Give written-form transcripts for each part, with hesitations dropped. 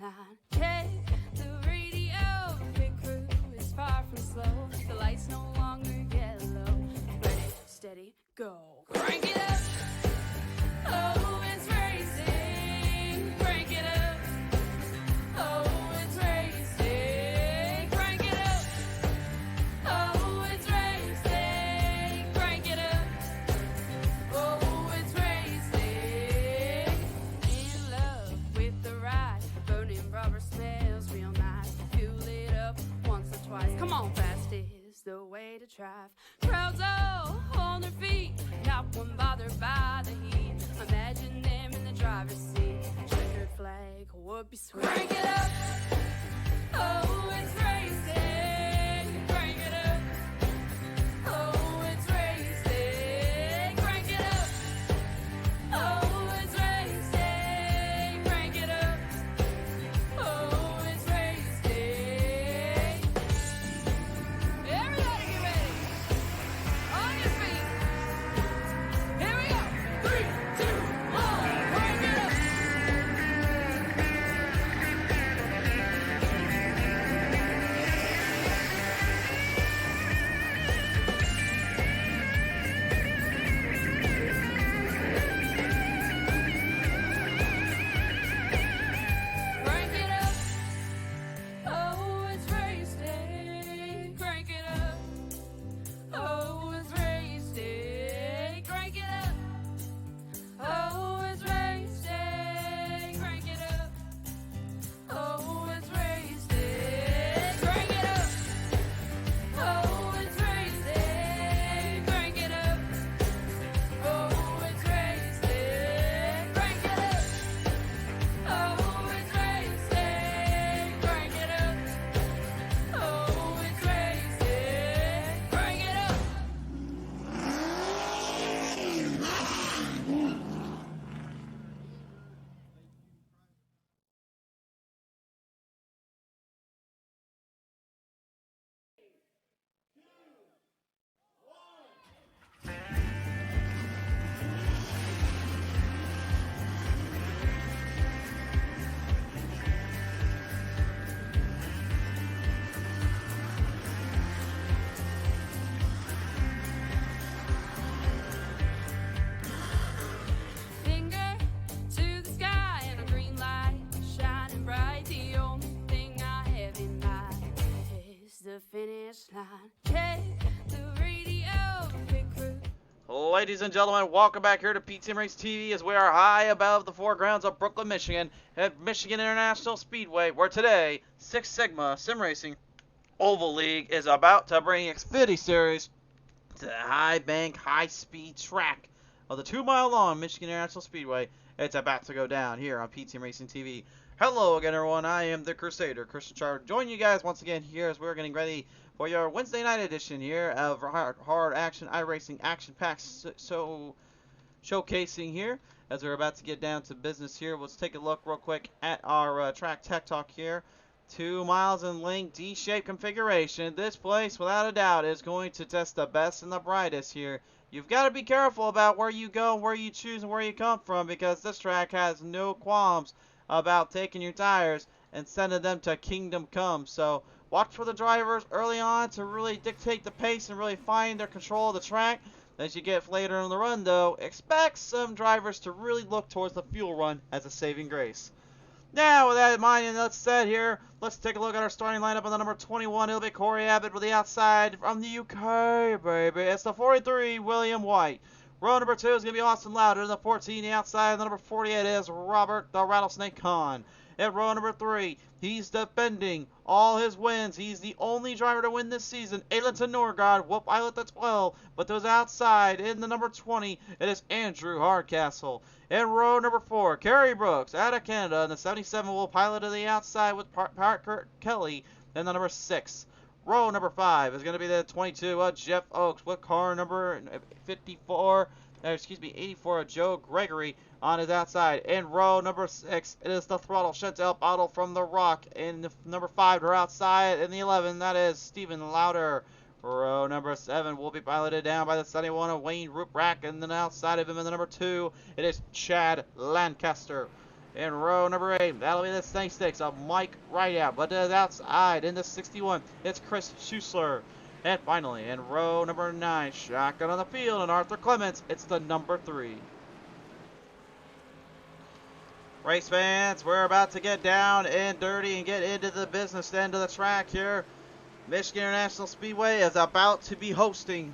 line. Check the radio, pit crew is far from slow. The lights no longer yellow. Ready, steady, go. Crank it up. Oh, it's racing. Crank it up. Oh, it's racing. Crank it up. Oh, it's racing. Crank it up. Oh, it's racing. In love with the ride. Burning rubber smells real nice. Fuel it up once or twice. Come on, fast is the way to drive. Crowds all on their feet. Not one bothered by the heat. Imagine them in the driver's seat. Checkered flag would be sweet. Crank it up. Oh, it's racing. Crank it up. Oh, it's racing. Crank it up. Oh, it's racing. Crank it up. Oh, it's racing. Everybody get ready. On your feet. Here we go. 3, 2, 1. Crank it up. Crank it up. Oh, it's racing. Crank it up. Oh, it's racing. Crank it up. Oh, it's racing. Crank it up. Oh, it's racing. Crank it up. Oh, it's racing. Crank it up. Oh, it's racing. Crank it up. Oh, it's racing. Crank it up. Oh, it's racing. Crank it up. Finger to the sky and a green light shining bright. The only thing I have in mind is the finish line. Check the radio, pit crew. Ladies and gentlemen, welcome back here to PT Race TV as we are high above the foregrounds of Brooklyn, Michigan at Michigan International Speedway, where today Six Sigma Sim Racing Oval League is about to bring Xfinity Series to the high bank, high speed track of the 2-mile long Michigan International Speedway. It's about to go down here on PT Racing TV. Hello again, everyone. I am the Crusader, Christian Chard. Join you guys once again here as we're getting ready for your Wednesday night edition here of hard action iRacing action packs showcasing here as we're about to get down to business here. Let's take a look real quick at our track tech talk here. 2 miles in length, D-shaped configuration. This place, without a doubt, is going to test the best and the brightest here. You've got to be careful about where you go, where you choose, and where you come from, because this track has no qualms about taking your tires and sending them to Kingdom Come. So watch for the drivers early on to really dictate the pace and really find their control of the track. As you get later in the run, though, expect some drivers to really look towards the fuel run as a saving grace. Now, with that in mind and that's said here, let's take a look at our starting lineup on the number 21. It'll be Corey Abbott with the outside from the UK, baby. It's the 43, William White. Row number 2 is going to be Austin Louder. The 14, the outside. The number 48 is Robert the Rattlesnake Kahn. At row number 3, he's defending all his wins. He's the only driver to win this season. Alenton Norgard will pilot the 12, but those outside in the number 20, it is Andrew Hardcastle. In row number 4, Kerry Brooks out of Canada, and the 77 will pilot to the outside with Parker Kelly. Then the number 6. Row number 5 is going to be the 22 Jeff Oakes with car number 84 Joe Gregory on his outside. In row number 6, it is the throttle Chantel Bottle from The Rock. In number 5, her outside. In the 11, that is Stephen Louder. Row number 7 will be piloted down by the 71 of Wayne Ruprack. And then outside of him in the number 2, it is Chad Lancaster. In row number 8, that'll be the Snake Sticks of Mike Rideout. But to the outside, in the 61, it's Chris Schussler. And finally, in row number 9, shotgun on the field, and Arthur Clements, it's the number 3. Race fans, we're about to get down and dirty and get into the business end of the track here. Michigan International Speedway is about to be hosting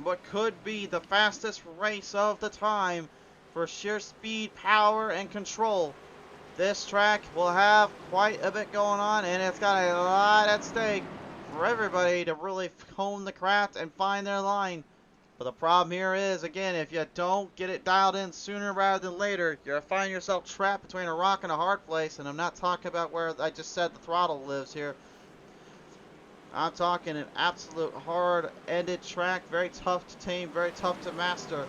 what could be the fastest race of the time for sheer speed, power, and control. This track will have quite a bit going on, and it's got a lot at stake for everybody to really hone the craft and find their line. But the problem here is, again, if you don't get it dialed in sooner rather than later, you're going to find yourself trapped between a rock and a hard place. And I'm not talking about where I just said the throttle lives here. I'm talking an absolute hard-ended track, very tough to tame, very tough to master.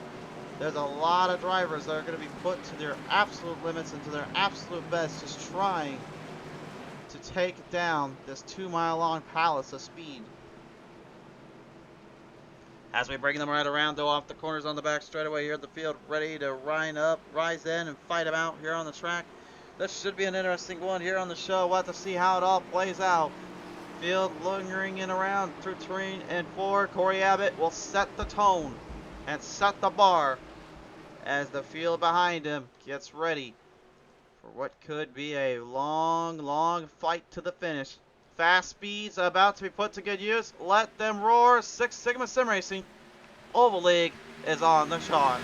There's a lot of drivers that are going to be put to their absolute limits and to their absolute best, just trying to take down this 2-mile-long palace of speed. As we bring them right around, though, off the corners on the back straightaway here at the field, ready to rise in and fight them out here on the track. This should be an interesting one here on the show. We'll have to see how it all plays out. Field lingering in around through 3 and 4. Corey Abbott will set the tone and set the bar as the field behind him gets ready for what could be a long, long fight to the finish. Fast speeds about to be put to good use. Let them roar. Six Sigma Sim Racing Oval League is on the shot.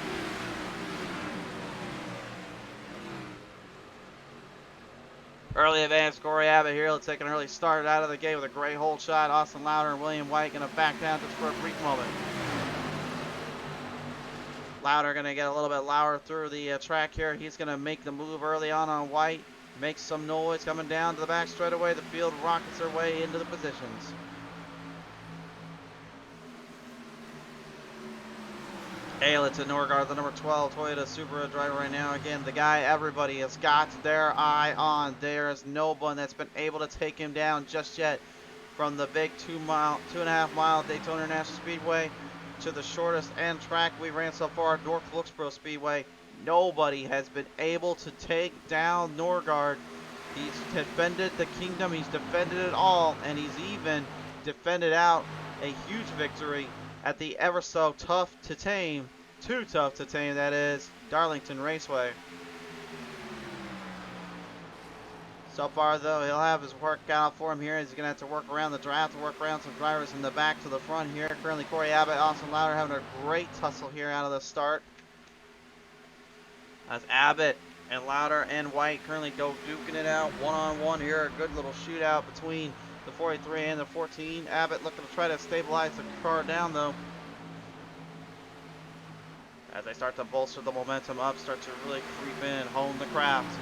Early advance, Corey Abbott here. Let's take an early start out of the gate with a great hold shot. Austin Lauder and William White going to back down just for a brief moment. Lauder going to get a little bit louder through the track here. He's going to make the move early on White. Makes some noise coming down to the back straightaway. The field rockets their way into the positions. Ayla to Norgard, the number 12 Toyota Supra driver right now. Again, the guy everybody has got their eye on. There is no one that's been able to take him down just yet. From the big 2.5 mile Daytona International Speedway to the shortest end track we ran so far, North Wilkesboro Speedway. Nobody has been able to take down Norgard. He's defended the kingdom, he's defended it all, and he's even defended out a huge victory at the ever so tough to tame, too tough to tame, that is, Darlington Raceway. So far, though, he'll have his work out for him here. He's going to have to work around the draft, to work around some drivers in the back to the front here. Currently, Corey Abbott, Austin Lauder having a great tussle here out of the start. As Abbott and Lauder and White currently go duking it out one-on-one here. A good little shootout between the 43 and the 14. Abbott looking to try to stabilize the car down, though. As they start to bolster the momentum up, start to really creep in, hone the craft.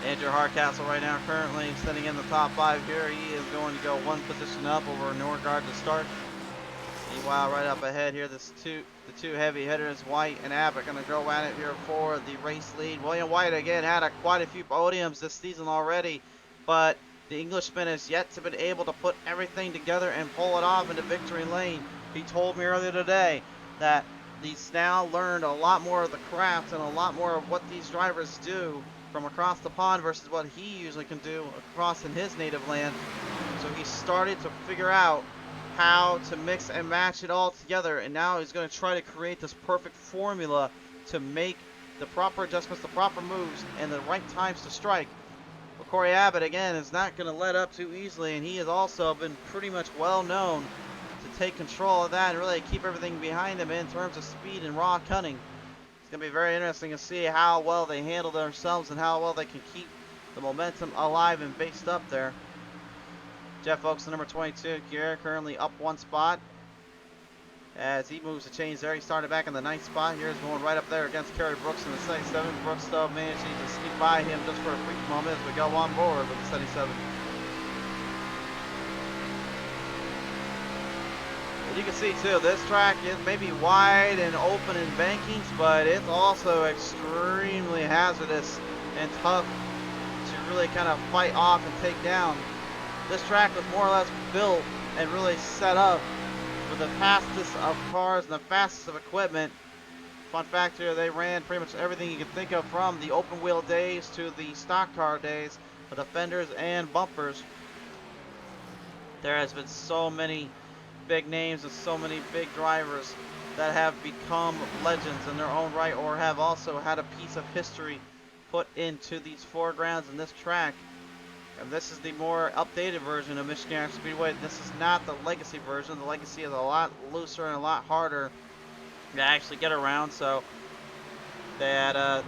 Andrew Hardcastle right now currently sitting in the top 5 here. He is going to go one position up over Norgard to start. Meanwhile, right up ahead here, the two heavy hitters, White and Abbott, going to go at it here for the race lead. William White, again, had quite a few podiums this season already, but the Englishman has yet to be able to put everything together and pull it off into victory lane. He told me earlier today that he's now learned a lot more of the craft and a lot more of what these drivers do from across the pond versus what he usually can do across in his native land. So he started to figure out how to mix and match it all together, and now he's going to try to create this perfect formula to make the proper adjustments, the proper moves, and the right times to strike. But Corey Abbott, again, is not going to let up too easily, and he has also been pretty much well known to take control of that and really keep everything behind him in terms of speed and raw cunning. It's going to be very interesting to see how well they handle themselves and how well they can keep the momentum alive and based up there. Jeff Oakes, the number 22, Gear, currently up one spot. As he moves the chains there, he started back in the 9th spot. Here's going right up there against Kerry Brooks in the 77. Brooks, though, managing to sneak by him just for a brief moment as we go on board with the 77. You can see too, this track is maybe wide and open in bankings, but it's also extremely hazardous and tough to really kind of fight off and take down. This track was more or less built and really set up with the fastest of cars and the fastest of equipment. Fun fact here, they ran pretty much everything you can think of, from the open wheel days to the stock car days, with the fenders and bumpers. There has been so many big names and so many big drivers that have become legends in their own right, or have also had a piece of history put into these foregrounds and this track. And this is the more updated version of Michigan Air Speedway. This is not the legacy version. The legacy is a lot looser and a lot harder to actually get around. So that the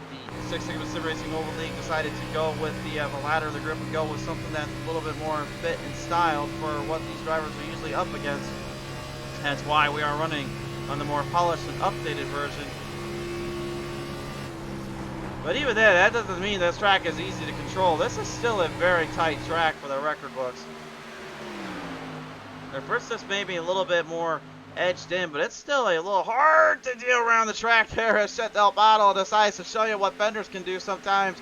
Six Sigma Sim Racing Oval League decided to go with the latter of the group and go with something that's a little bit more fit and styled for what these drivers are usually up against. That's why we are running on the more polished and updated version. But even then, that doesn't mean this track is easy to control. This is still a very tight track for the record books. At first, this may be a little bit more edged in, but it's still a little hard to deal around the track there as Chet Del Botto decides to show you what fenders can do sometimes.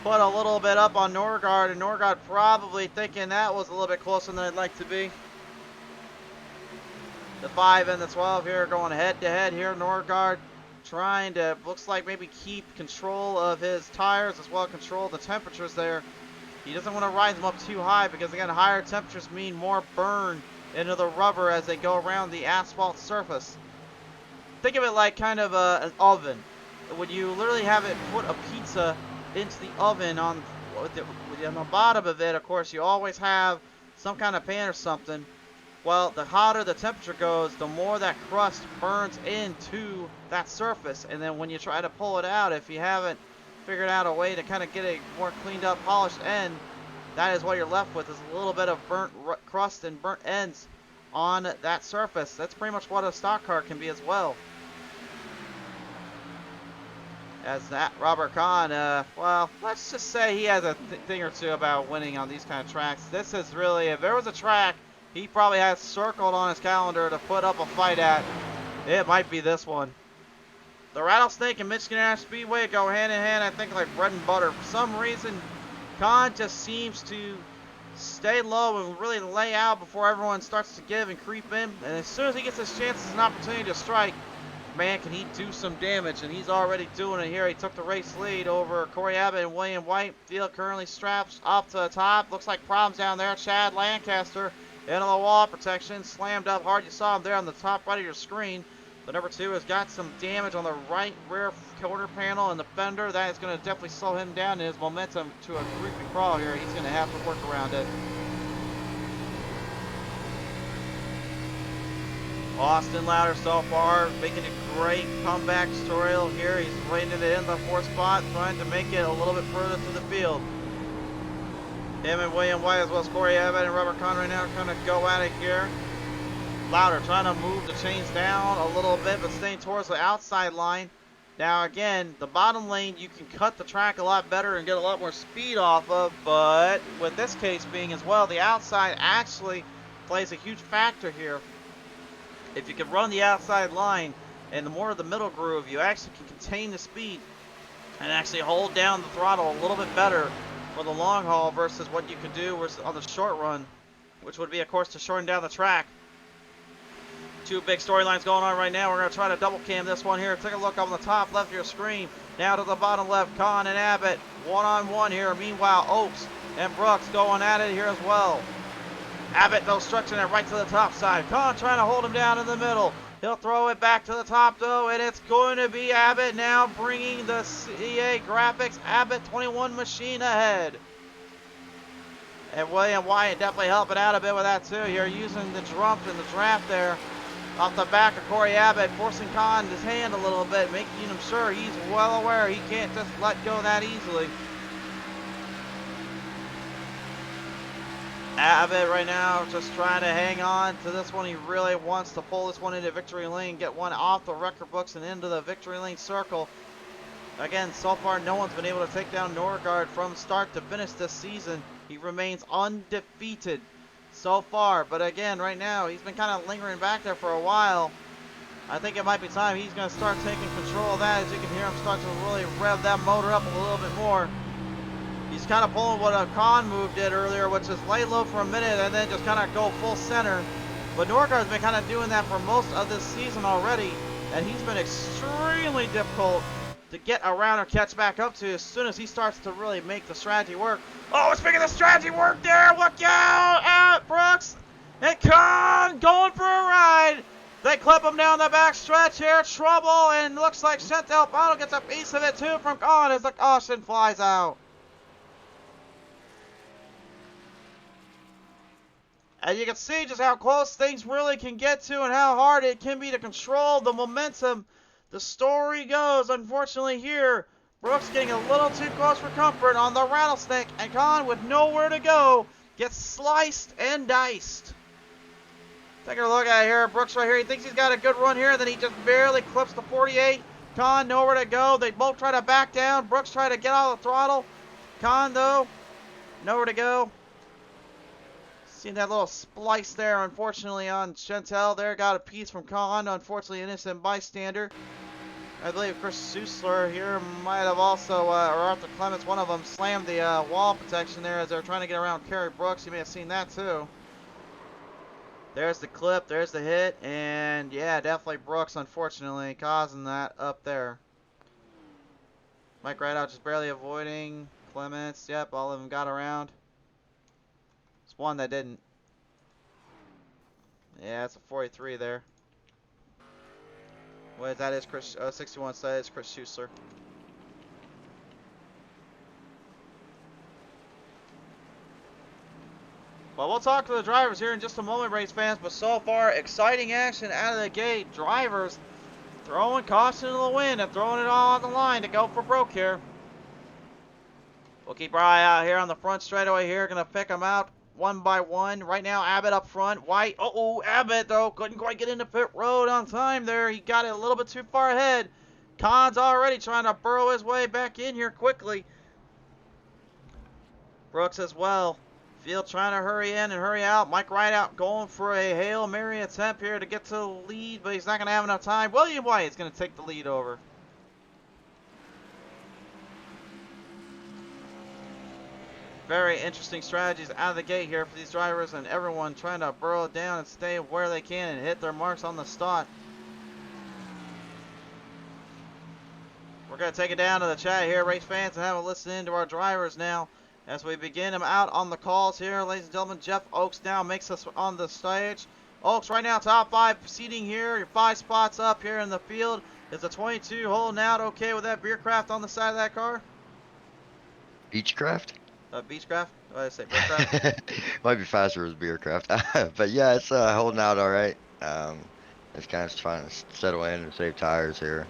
Put a little bit up on Norgard, and Norgard probably thinking that was a little bit closer than I'd like to be. The 5 and the 12 here going head to head here. Norgard trying to, looks like, maybe keep control of his tires as well as control the temperatures there. He doesn't want to rise them up too high because, again, higher temperatures mean more burn into the rubber as they go around the asphalt surface. Think of it like kind of an oven. When you literally have it put a pizza into the oven, on the bottom of it, of course, you always have some kind of pan or something. Well, the hotter the temperature goes, the more that crust burns into that surface. And then when you try to pull it out, if you haven't figured out a way to kind of get a more cleaned up, polished end, that is what you're left with, is a little bit of burnt crust and burnt ends on that surface. That's pretty much what a stock car can be as well. As that Robert Kahn, well, let's just say he has a thing or two about winning on these kind of tracks. This is really, if there was a track he probably has circled on his calendar to put up a fight at, it might be this one. The Rattlesnake and Michigan Air Speedway go hand in hand, I think, like bread and butter. For some reason, Kahn just seems to stay low and really lay out before everyone starts to give and creep in. And as soon as he gets his chances and opportunity to strike, man, can he do some damage. And he's already doing it here. He took the race lead over Corey Abbott and William White. Field currently straps up to the top. Looks like problems down there. Chad Lancaster into the wall protection, slammed up hard. You saw him there on the top right of your screen. The number 2 has got some damage on the right rear quarter panel and the fender. That is going to definitely slow him down in his momentum to a creepy crawl here. He's going to have to work around it. Austin Louder so far making a great comeback tutorial here. He's right in the 4th spot, trying to make it a little bit further to the field. Him and William White, as well as Corey Abbott and Robert Kahn right now, are going to go at it here. Louder trying to move the chains down a little bit, but staying towards the outside line. Now again, the bottom lane you can cut the track a lot better and get a lot more speed off of, but with this case being as well, the outside actually plays a huge factor here. If you can run the outside line and the more of the middle groove, you actually can contain the speed and actually hold down the throttle a little bit better for the long haul versus what you could do on the short run, which would be, of course, to shorten down the track. Two big storylines going on right now. We're going to try to double cam this one here. Take a look on the top left of your screen. Now to the bottom left, Kahn and Abbott one-on-one here. Meanwhile, Oaks and Brooks going at it here as well. Abbott, though, stretching it right to the top side. Kahn trying to hold him down in the middle. He'll throw it back to the top, though, and it's going to be Abbott now bringing the CA Graphics Abbott 21 machine ahead. And William Wyatt definitely helping out a bit with that, too. Here using the jump and the draft there off the back of Corey Abbott, forcing Kahn his hand a little bit, making him sure he's well aware he can't just let go that easily. Abbott right now just trying to hang on to this one. He really wants to pull this one into victory lane, get one off the record books and into the victory lane circle. Again, so far no one's been able to take down Norgard from start to finish this season. He remains undefeated so far, but again, right now he's been kind of lingering back there for a while. I think it might be time he's going to start taking control of that. As you can hear him start to really rev that motor up a little bit more. He's kind of pulling what a Kahn move did earlier, which is lay low for a minute and then just kind of go full center. But Norgar's been kind of doing that for most of this season already, and he's been extremely difficult to get around or catch back up to as soon as he starts to really make the strategy work. Oh, speaking of strategy work there, look out, Brooks and Khan going for a ride. They clip him down the back stretch here, trouble, and looks like Chantel Bottle gets a piece of it too from Khan as the caution flies out. And you can see just how close things really can get to and how hard it can be to control the momentum. The story goes, unfortunately here, Brooks getting a little too close for comfort on the Rattlesnake, and Khan with nowhere to go gets sliced and diced. Taking a look at it here, Brooks right here, he thinks he's got a good run here, then he just barely clips the 48. Khan nowhere to go. They both try to back down. Brooks try to get out of the throttle. Khan though, nowhere to go. Seeing that little splice there, unfortunately, on Chantel there. Got a piece from Khan, unfortunately, innocent bystander. I believe Chris Susler here might have also, or Arthur Clements, one of them, slammed the wall protection there as they're trying to get around Kerry Brooks. You may have seen that too. There's the clip, there's the hit, and yeah, definitely Brooks, unfortunately, causing that up there. Mike Rideout just barely avoiding. Clements, yep, all of them got around. One that didn't. Yeah, it's a 43 there. Wait, that is Chris. 61 side is Chris Schuessler. Well, we'll talk to the drivers here in just a moment, race fans. But so far, exciting action out of the gate. Drivers throwing caution to the wind and throwing it all on the line to go for broke here. We'll keep our eye out here on the front straightaway here. Gonna pick them out one by one. Right now, Abbott up front. White. Uh-oh, Abbott, though, couldn't quite get into pit road on time there. He got it a little bit too far ahead. Khan's already trying to burrow his way back in here quickly. Brooks as well. Field trying to hurry in and hurry out. Mike Rideout going for a Hail Mary attempt here to get to the lead, but he's not going to have enough time. William White is going to take the lead over. Very interesting strategies out of the gate here for these drivers, and everyone trying to burrow down and stay where they can and hit their marks on the start. We're going to take it down to the chat here, race fans, and have a listen in to our drivers now as we begin them out on the calls here. Ladies and gentlemen, Jeff Oakes now makes us on the stage. Oakes right now top 5 seating here. Your 5 spots up here in the field. Is the 22 holding out okay with that Beechcraft on the side of that car? Beechcraft? Beechcraft? What did I say? Beechcraft? Might be faster with Beercraft. But yeah, it's holding out all right. It's kind of trying to settle in and save tires here.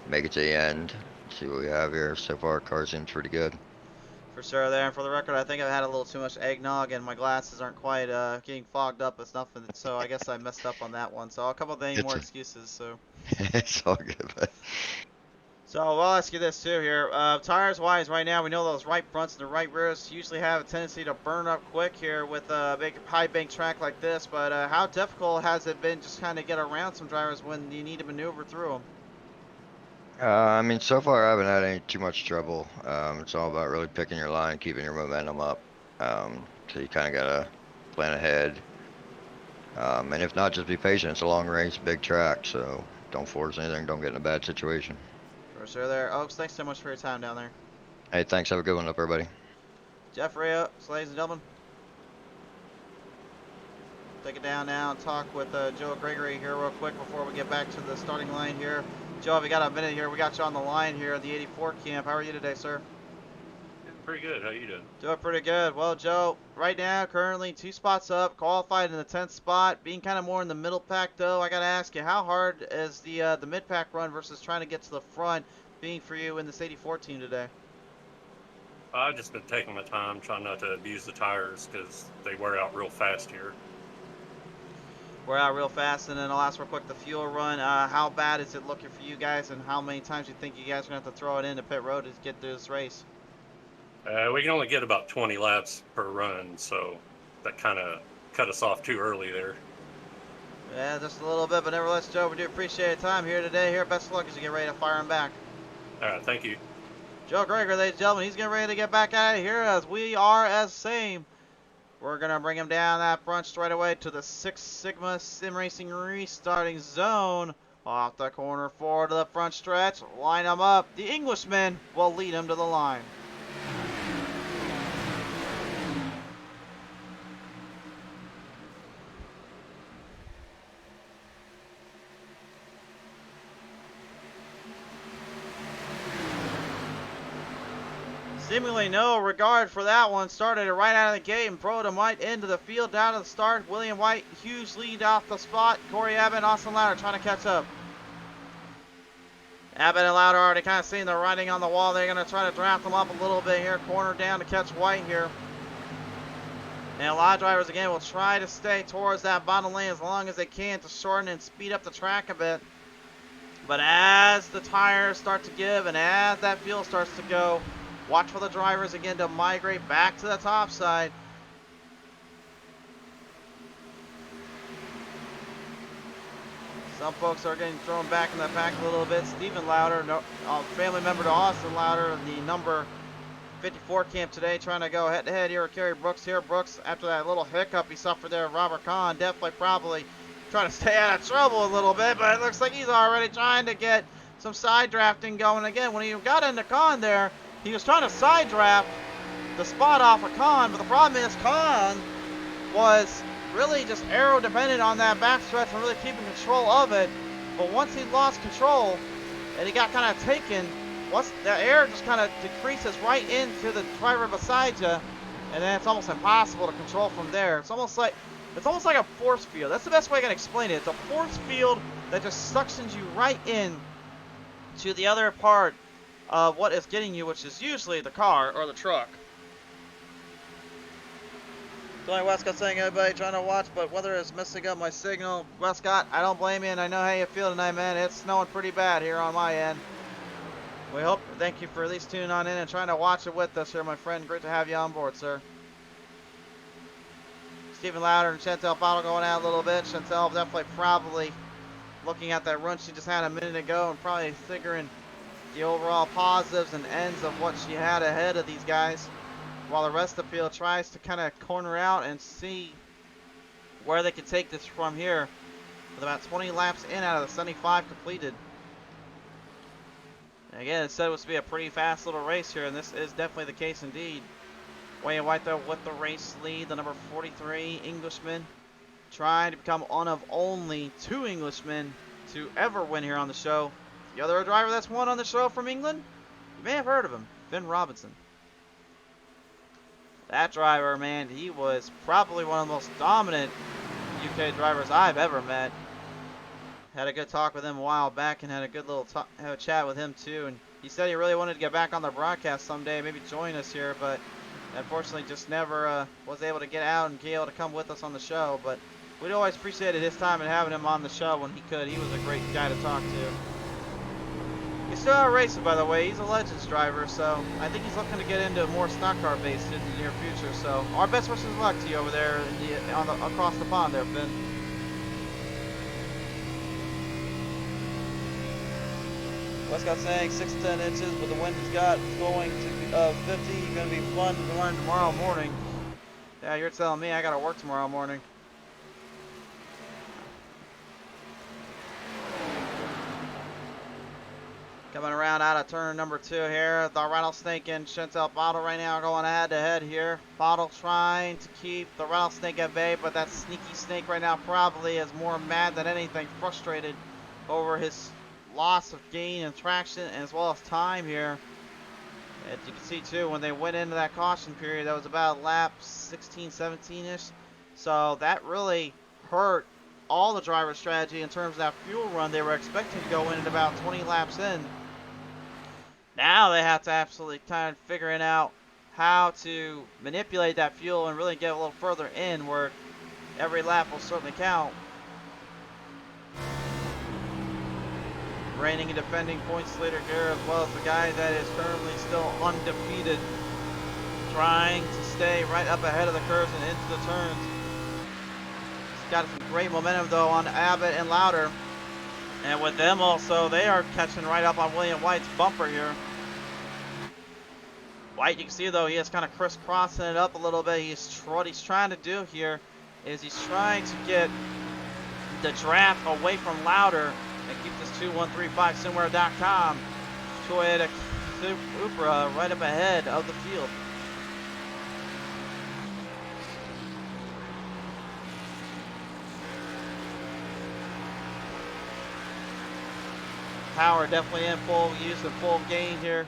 Make it to the end. See what we have here. So far, car seems pretty good. For sure there. And for the record, I think I've had a little too much eggnog and my glasses aren't quite getting fogged up with nothing. So I guess I messed up on that one. So I'll come up with any more excuses. So it's all good, but... So I'll ask you this too here. Tires wise right now, we know those right fronts and the right rears usually have a tendency to burn up quick here with a big high bank track like this, but how difficult has it been just kind of get around some drivers when you need to maneuver through them? I mean, so far I haven't had any too much trouble. It's all about really picking your line, keeping your momentum up. So you kind of gotta plan ahead. And if not, just be patient. It's a long race, big track, so don't force anything, don't get in a bad situation. For sure there. Oaks, thanks so much for your time down there. Hey, thanks. Have a good one up, everybody. Jeff Rio, ladies and gentlemen. Take it down now and talk with Joe Gregory here real quick before we get back to the starting line here. Joe, if you got a minute here, we got you on the line here at the 84 camp. How are you today, sir? Pretty good. How you doing? Doing pretty good. Well, Joe, right now, currently 2 spots up, qualified in the 10th spot, being kind of more in the middle pack, though. I got to ask you, how hard is the mid-pack run versus trying to get to the front being for you in this 84 team today? I've just been taking my time, trying not to abuse the tires because they wear out real fast here. We're out real fast, and then I'll ask real quick the fuel run. How bad is it looking for you guys, and how many times you think you guys are going to have to throw it into pit road to get through this race? We can only get about 20 laps per run, so that kind of cut us off too early there. Yeah, just a little bit, but nevertheless, Joe, we do appreciate your time here today. Here, best of luck as you get ready to fire him back. All right, thank you. Joe Greger, ladies and gentlemen, he's getting ready to get back out of here as we are as same. We're going to bring him down that front straightaway to the Six Sigma Sim Racing restarting zone. Off the corner forward to the front stretch. Line him up. The Englishman will lead him to the line. Seemingly no regard for that one. Started it right out of the gate and throw him right into the field down to the start. William White, huge lead off the spot. Corey Abbott and Austin Louder trying to catch up. Abbott and Louder already kind of seeing the writing on the wall. They're going to try to draft them up a little bit here. Corner down to catch White here. And a lot of drivers again will try to stay towards that bottom lane as long as they can to shorten and speed up the track a bit. But as the tires start to give and as that fuel starts to go, watch for the drivers again to migrate back to the top side. Some folks are getting thrown back in the pack a little bit. Stephen Louder, family member to Austin Louder, the number 54 camp today, trying to go head-to-head here with Kerry Brooks here. Brooks, after that little hiccup he suffered there, Robert Kahn, definitely probably trying to stay out of trouble a little bit, but it looks like he's already trying to get some side drafting going again. When he got into Kahn there, he was trying to side draft the spot off of Kahn, but the problem is Kahn was really just aero dependent on that backstretch and really keeping control of it. But once he lost control and he got kind of taken, once the air just kind of decreases right into the driver beside you, and then it's almost impossible to control from there. It's almost like a force field. That's the best way I can explain it. It's a force field that just suctions you right in to the other part of what is getting you, which is usually the car or the truck. Tony Westcott saying, everybody trying to watch, but weather is messing up my signal. Westcott, I don't blame you, and I know how you feel tonight, man. It's snowing pretty bad here on my end. Thank you for at least tuning on in and trying to watch it with us here, my friend. Great to have you on board, sir. Stephen Louder and Chantel Bottle going out a little bit. Chantel definitely probably looking at that run she just had a minute ago and probably figuring the overall positives and ends of what she had ahead of these guys, while the rest of the field tries to kind of corner out and see where they can take this from here with about 20 laps in out of the 75 completed. And again, it said it was to be a pretty fast little race here, and this is definitely the case indeed. William White though with the race lead, the number 43 Englishman, trying to become one of only 2 Englishmen to ever win here on the show. The other driver that's won on the show from England, you may have heard of him, Finn Robinson. That driver, man, he was probably one of the most dominant UK drivers I've ever met. Had a good talk with him a while back and had a good little have a chat with him too. And he said he really wanted to get back on the broadcast someday, maybe join us here, but unfortunately just never was able to get out and be able to come with us on the show. But we'd always appreciated his time and having him on the show when he could. He was a great guy to talk to. He's still out racing, by the way. He's a Legends driver, so I think he's looking to get into more stock car based in the near future. So our best wishes of luck to you over there across the pond there, Finn. Westcott saying 6 to 10 inches, but the wind has got going to 50. Going to be fun to learn tomorrow morning. Yeah, you're telling me I got to work tomorrow morning. Coming around out of turn number 2 here. The Rattlesnake and Chantel Bottle right now going head to head here. Bottle trying to keep the Rattlesnake at bay, but that sneaky snake right now probably is more mad than anything, frustrated over his loss of gain and traction as well as time here. As you can see too, when they went into that caution period, that was about lap 16, 17-ish. So that really hurt all the driver strategy in terms of that fuel run. They were expecting to go in at about 20 laps in. Now they have to absolutely kind of figuring out how to manipulate that fuel and really get a little further in where every lap will certainly count. Reigning and defending points leader here, as well as the guy that is currently still undefeated, trying to stay right up ahead of the curves and into the turns. He's got some great momentum though on Abbott and Louder, and with them also, they are catching right up on William White's bumper here. White, you can see though, he is kind of crisscrossing it up a little bit. What he's trying to do here is he's trying to get the draft away from Louder and keep this 2135simware.com Toyota Supra right up ahead of the field. Power definitely in full use and full gain here.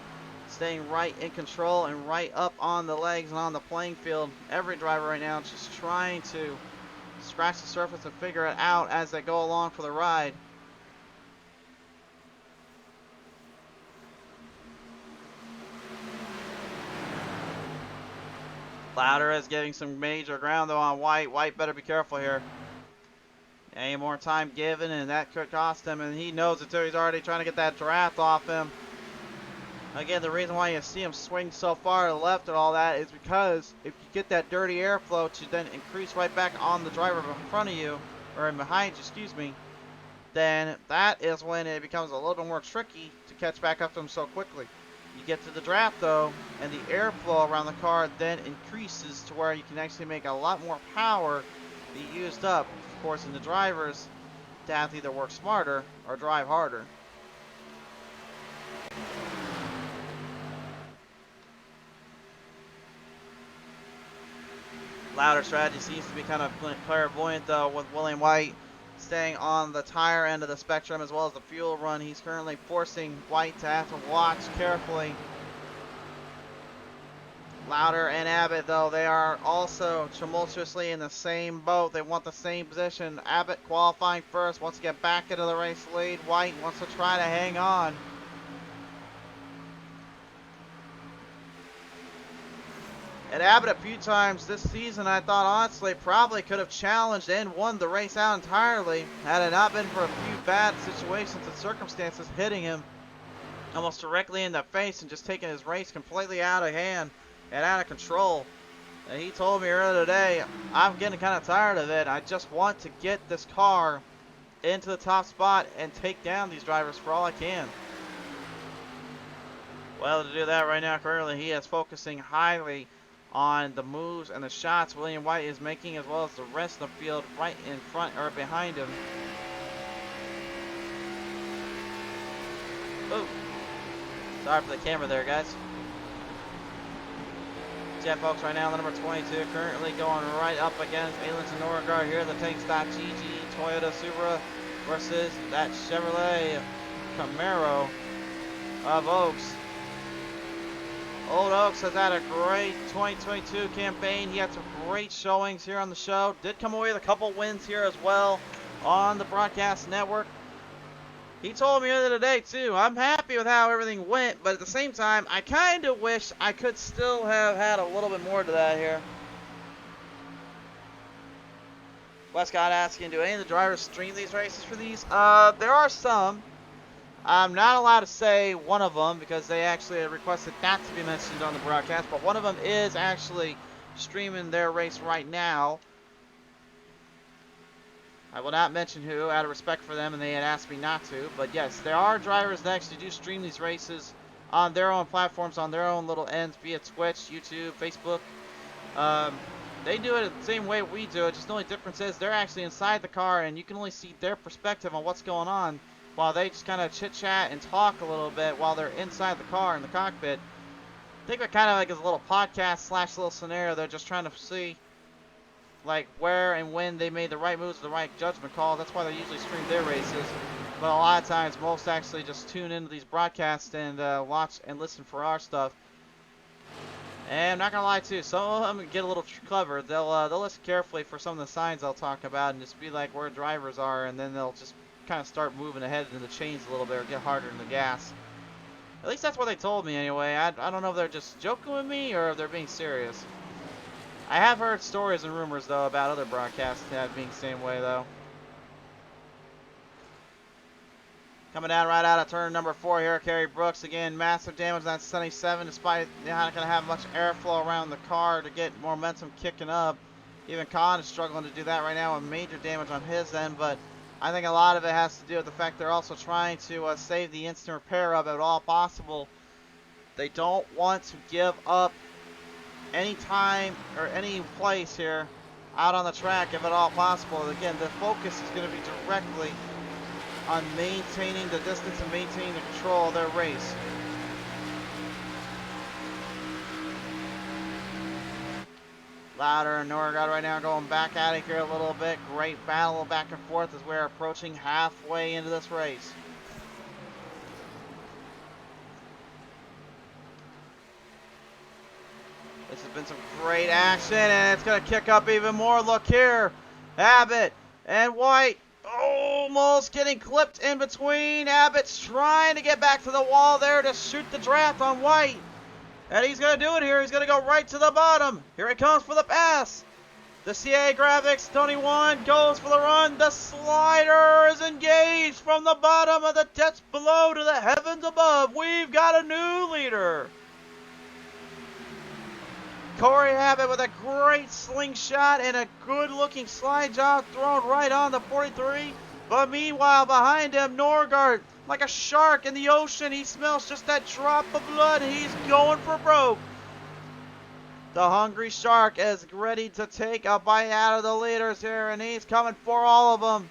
Staying right in control and right up on the legs and on the playing field. Every driver right now is just trying to scratch the surface and figure it out as they go along for the ride. Louder is getting some major ground though on White. White better be careful here. Any more time given and that could cost him, and he knows it too. He's already trying to get that draft off him. Again, the reason why you see him swing so far to the left and all that is because if you get that dirty airflow to then increase right back on the driver in front of you, or in behind you, excuse me, then that is when it becomes a little bit more tricky to catch back up to him so quickly. You get to the draft though, and the airflow around the car then increases to where you can actually make a lot more power be used up, forcing the drivers to have to either work smarter or drive harder. Louder strategy seems to be kind of clairvoyant though, with William White staying on the tire end of the spectrum as well as the fuel run. He's currently forcing White to have to watch carefully. Louder and Abbott though, they are also tumultuously in the same boat. They want the same position. Abbott qualifying first, wants to get back into the race lead. White wants to try to hang on. And Abbott a few times this season, I thought honestly probably could have challenged and won the race out entirely had it not been for a few bad situations and circumstances hitting him almost directly in the face and just taking his race completely out of hand and out of control. And he told me earlier today, I'm getting kind of tired of it. I just want to get this car into the top spot and take down these drivers for all I can. Well, to do that right now, currently he is focusing highly on the moves and the shots William White is making, as well as the rest of the field right in front or behind him. Oh, sorry for the camera there, guys. Yeah, folks, right now, the number 22 currently going right up against Ailton Norgard here, the Tanks.GG Toyota Supra versus that Chevrolet Camaro of Oaks. Old Oaks has had a great 2022 campaign. He had some great showings here on the show. Did come away with a couple wins here as well on the broadcast network. He told me the other day too, I'm happy with how everything went, but at the same time, I kind of wish I could still have had a little bit more to that here. Westcott asking, do any of the drivers stream these races for these? There are some. I'm not allowed to say one of them because they actually requested not to be mentioned on the broadcast, but one of them is actually streaming their race right now. I will not mention who, out of respect for them, and they had asked me not to. But yes, there are drivers that actually do stream these races on their own platforms, on their own little ends, be it Twitch, YouTube, Facebook. They do it the same way we do it, just the only difference is they're actually inside the car, and you can only see their perspective on what's going on, while they just kind of chit-chat and talk a little bit while they're inside the car in the cockpit. Think of it kind of like as a little podcast slash little scenario. They're just trying to see like where and when they made the right moves, the right judgment calls. That's why they usually stream their races. But a lot of times, most actually just tune into these broadcasts and watch and listen for our stuff. And I'm not gonna lie too, some of them get a little clever. They'll listen carefully for some of the signs I'll talk about and just be like where drivers are, and then they'll just kind of start moving ahead in the chains a little bit or get harder in the gas. At least that's what they told me anyway. I don't know if they're just joking with me or if they're being serious. I have heard stories and rumors, though, about other broadcasts being the same way, though. Coming down right out of turn number 4 here, Kerry Brooks. Again, massive damage on 77, despite not going to have much airflow around the car to get momentum kicking up. Even Khan is struggling to do that right now with major damage on his end, but I think a lot of it has to do with the fact they're also trying to save the instant repair of it all possible. They don't want to give up any time or any place here out on the track if at all possible. Again, the focus is going to be directly on maintaining the distance and maintaining the control of their race. Lauder and Norgard right now going back at it here a little bit. Great battle back and forth as we're approaching halfway into this race. This has been some great action, and it's going to kick up even more. Look here. Abbott and White almost getting clipped in between. Abbott's trying to get back to the wall there to shoot the draft on White. And he's going to do it here. He's going to go right to the bottom. Here it comes for the pass. The CA Graphics 21 goes for the run. The slider is engaged from the bottom of the depths below to the heavens above. We've got a new leader. Corey Abbott with a great slingshot and a good-looking slide job thrown right on the 43. But meanwhile, behind him, Norgard, like a shark in the ocean, he smells just that drop of blood. He's going for broke. The hungry shark is ready to take a bite out of the leaders here, and he's coming for all of them.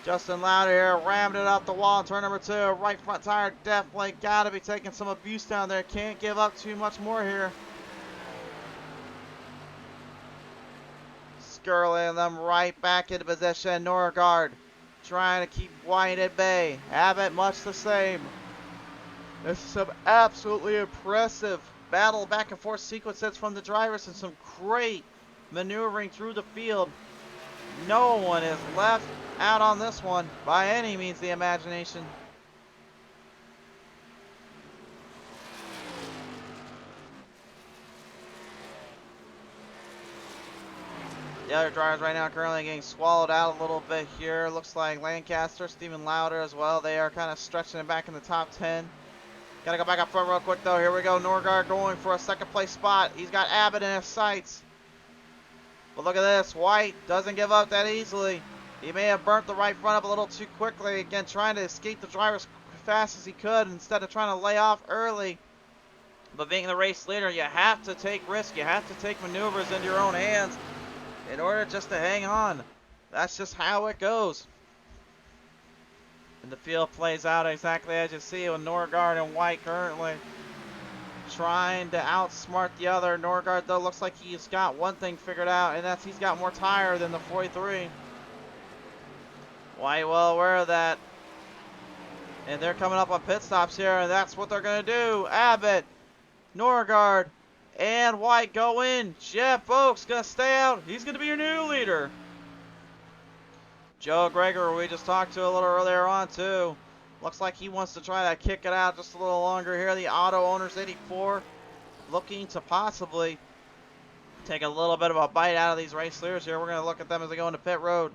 Justin Lauder here rammed it up the wall in turn number 2. Right front tire definitely got to be taking some abuse down there. Can't give up too much more here. Skirling them right back into position. Norgard trying to keep White at bay. Abbott much the same. This is some absolutely impressive battle back and forth sequences from the drivers and some great maneuvering through the field. No one is left out on this one by any means of the imagination. The other drivers right now currently getting swallowed out a little bit here. Looks like Lancaster, Stephen Lauder as well. They are kind of stretching it back in the top 10. Gotta go back up front real quick though. Here we go. Norgard going for a second place spot. He's got Abbott in his sights. But look at this. White doesn't give up that easily. He may have burnt the right front up a little too quickly. Again, trying to escape the driver as fast as he could instead of trying to lay off early. But being the race leader, you have to take risks. You have to take maneuvers into your own hands in order just to hang on. That's just how it goes. And the field plays out exactly as you see with Norgard and White currently trying to outsmart the other. Norgard, though, looks like he's got one thing figured out, and that's he's got more tire than the 43. White well aware of that. And they're coming up on pit stops here, and that's what they're going to do. Abbott, Norgard, and White go in. Jeff Oakes going to stay out. He's going to be your new leader. Joe Greger, we just talked to a little earlier on too. Looks like he wants to try to kick it out just a little longer here. The Auto Owners 84 looking to possibly take a little bit of a bite out of these race leaders here. We're going to look at them as they go into pit road.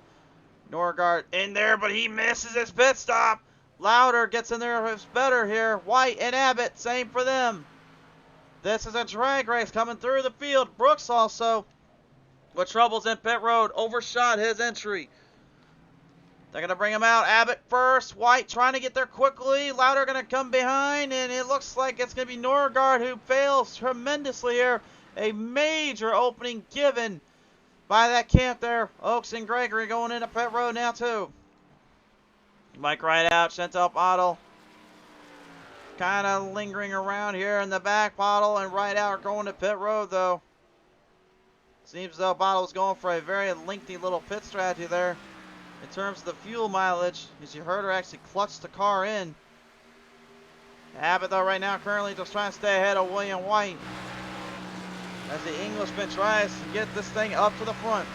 Norgard in there, but he misses his pit stop. Lauder gets in there, it's better here. White and Abbott, same for them. This is a drag race coming through the field. Brooks also, with troubles in pit road, overshot his entry. They're going to bring him out. Abbott first. White trying to get there quickly. Lauder going to come behind, and it looks like it's going to be Norgard who fails tremendously here. A major opening given by that camp there. Oakes and Gregory going into pit road now too. Mike right out. Chantel Bottle kind of lingering around here in the back. Bottle and right out going to pit road though. Seems as though Bottle's going for a very lengthy little pit strategy there. In terms of the fuel mileage, as you heard her actually clutch the car in. Abbott though right now currently just trying to stay ahead of William White as the Englishman tries to get this thing up to the front.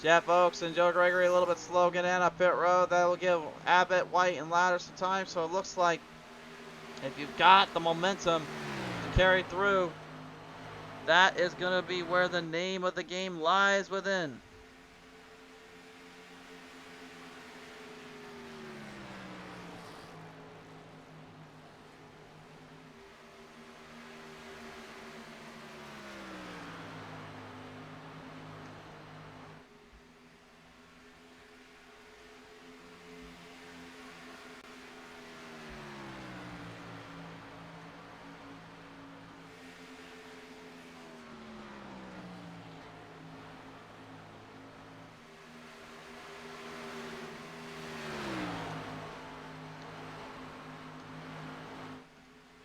Jeff Oakes and Joe Gregory a little bit slow getting in up pit road. That will give Abbott, White, and Lauder some time. So it looks like if you've got the momentum to carry through, that is going to be where the name of the game lies within.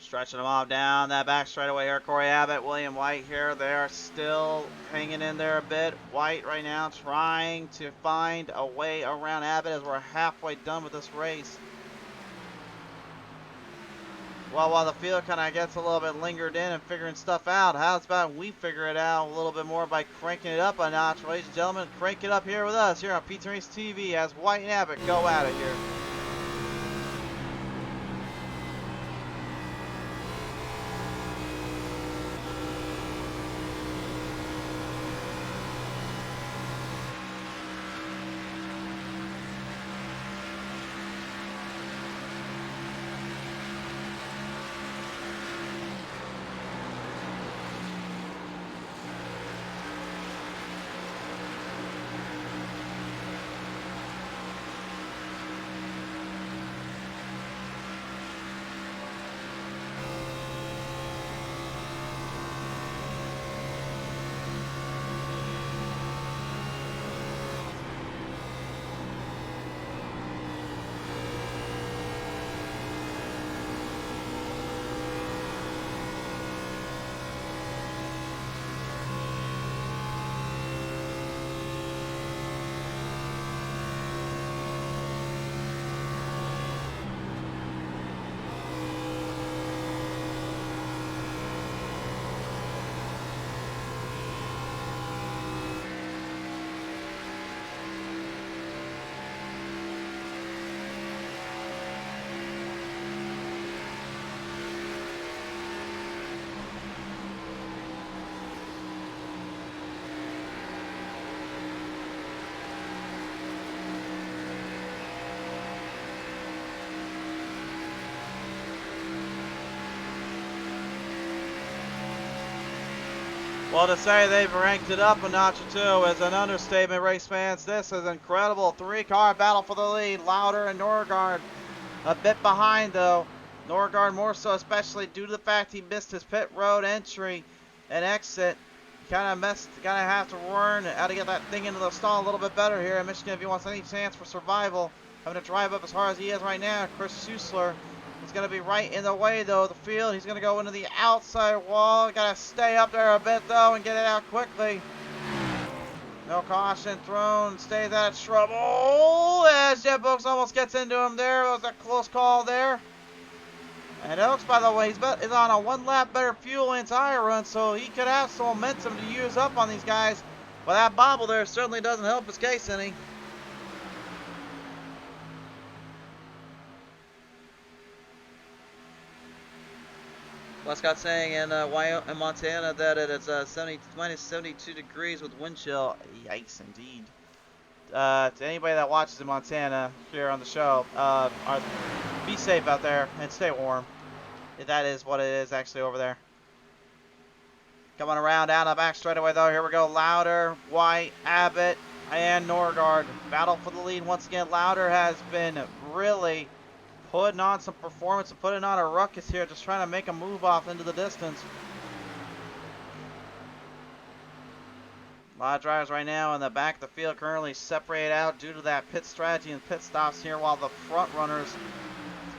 Stretching them off down that back straightaway here. Corey Abbott, William White here. They are still hanging in there a bit. White right now trying to find a way around Abbott as we're halfway done with this race. Well, while the field kind of gets a little bit lingered in and figuring stuff out, how's about we figure it out a little bit more by cranking it up a notch, ladies and gentlemen. Crank it up here with us here on Pizza Race TV as White and Abbott go at it here. Well, to say they've ranked it up a notch or two is an understatement, race fans. This is incredible. Three-car battle for the lead. Lauder and Norgard a bit behind, though. Norgard more so, especially due to the fact he missed his pit road entry and exit. Kind of have to learn how to get that thing into the stall a little bit better here in Michigan if he wants any chance for survival. Having to drive up as hard as he is right now. Chris Schuessler is going to be right in the way, though, of the field. He's going to go into the outside wall. Got to stay up there a bit, though, and get it out quickly. No caution thrown. Stays out of trouble. As Jeff Oaks almost gets into him there. It was a close call there. And Oaks, by the way, is on a one lap better fuel and tire run, so he could have some momentum to use up on these guys. But that bobble there certainly doesn't help his case any. Westcott saying in Montana that it is minus 72 degrees with wind chill. Yikes, indeed. To anybody that watches in Montana here on the show, be safe out there and stay warm. That is what it is actually over there. Coming around down the back straightaway though. Here we go. Lauder, White, Abbott, and Norgard. Battle for the lead once again. Lauder has been really putting on some performance and putting on a ruckus here, just trying to make a move off into the distance. A lot of drivers right now in the back of the field currently separated out due to that pit strategy and pit stops here, while the front runners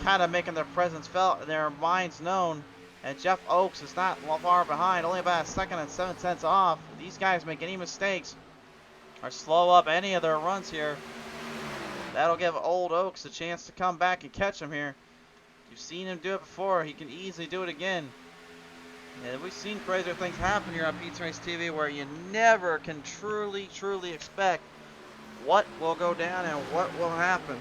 kind of making their presence felt and their minds known. And Jeff Oaks is not far behind, only about a second and 7 tenths off. If these guys make any mistakes or slow up any of their runs here, that'll give old Oaks a chance to come back and catch him here. You've seen him do it before. He can easily do it again. And we've seen crazier things happen here on Pizza Race TV where you never can truly expect what will go down and what will happen.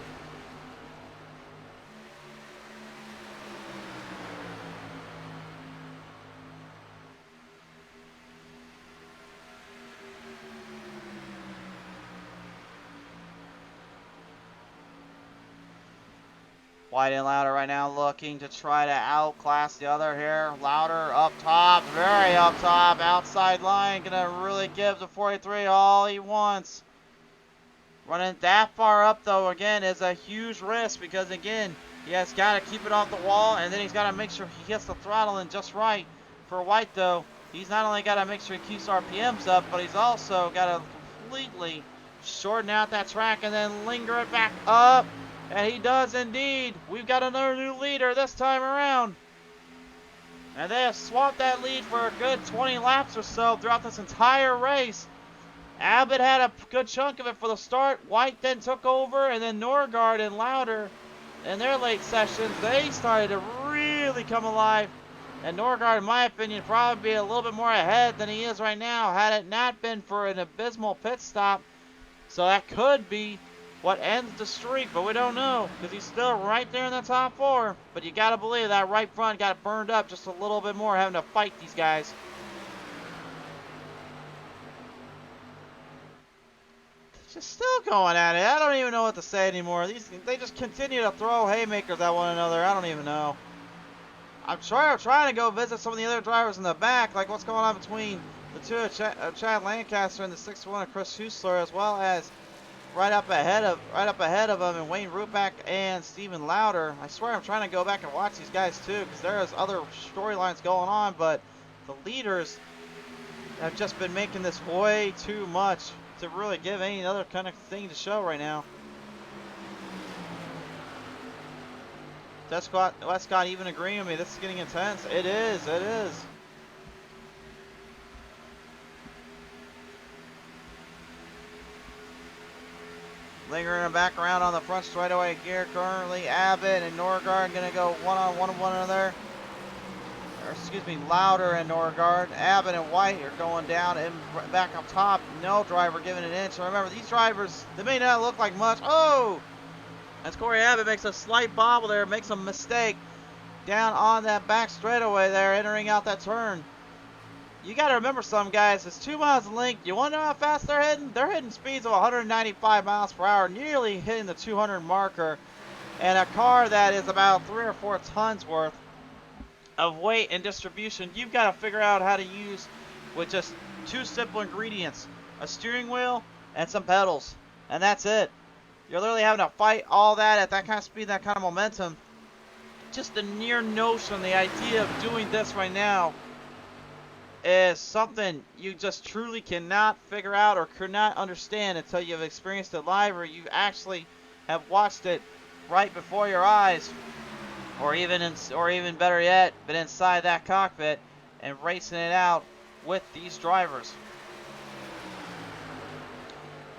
White and Lauder right now looking to try to outclass the other here. Lauder up top, very up top, outside line, gonna really give the 43 all he wants. Running that far up though, again, is a huge risk because again, he has got to keep it off the wall and then he's got to make sure he gets the throttle in just right. For White though, he's not only got to make sure he keeps RPMs up, but he's also got to completely shorten out that track and then linger it back up. And he does indeed. We've got another new leader this time around. And they have swapped that lead for a good 20 laps or so throughout this entire race. Abbott had a good chunk of it for the start. White then took over, and then Norgard and Lauder in their late sessions, they started to really come alive. And Norgard, in my opinion, probably be a little bit more ahead than he is right now had it not been for an abysmal pit stop. So that could be what ends the streak, but we don't know because he's still right there in the top 4. But you got to believe that right front got burned up just a little bit more having to fight these guys. Just still going at it. I don't even know what to say anymore. They just continue to throw haymakers at one another. I don't even know. I'm trying to go visit some of the other drivers in the back, like what's going on between the two of Chad Lancaster and the 6-1 of Chris Husler, as well as right up ahead of them and Wayne Ruback and Steven Lauder. I swear I'm trying to go back and watch these guys too, because there's other storylines going on, but the leaders have just been making this way too much to really give any other kind of thing to show right now. Westcott even agreeing with me. This is getting intense. It is. It is. Lingering back around on the front straightaway gear currently. Abbott and Norgard going to go one-on-one with one another. Or excuse me, Lauder and Norgard. Abbott and White are going down and back up top. No driver giving an inch. So remember, these drivers, they may not look like much. Oh! As Corey Abbott makes a slight bobble there, makes a mistake down on that back straightaway there, entering out that turn. You got to remember some guys, it's 2 miles in length. You want to know how fast they're hitting? They're hitting speeds of 195 miles per hour, nearly hitting the 200 marker. And a car that is about 3 or 4 tons worth of weight and distribution, you've got to figure out how to use with just 2 simple ingredients: a steering wheel and some pedals. And that's it. You're literally having to fight all that at that kind of speed, that kind of momentum. Just the near notion, the idea of doing this right now is something you just truly cannot figure out or could not understand until you've experienced it live, or you actually have watched it right before your eyes, or even better yet, been inside that cockpit and racing it out with these drivers.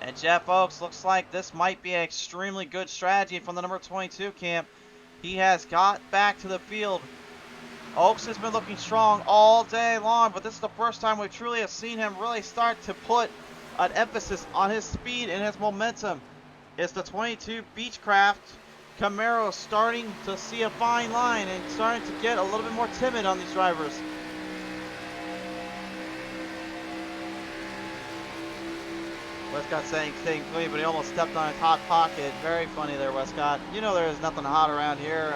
And Jeff Oakes, looks like this might be an extremely good strategy from the number 22 camp. He has got back to the field. Oakes has been looking strong all day long, but this is the first time we truly have seen him really start to put an emphasis on his speed and his momentum. It's the 22 Beechcraft Camaro starting to see a fine line and starting to get a little bit more timid on these drivers. Westcott saying clean, but he almost stepped on his hot pocket. Very funny there, Westcott. You know there is nothing hot around here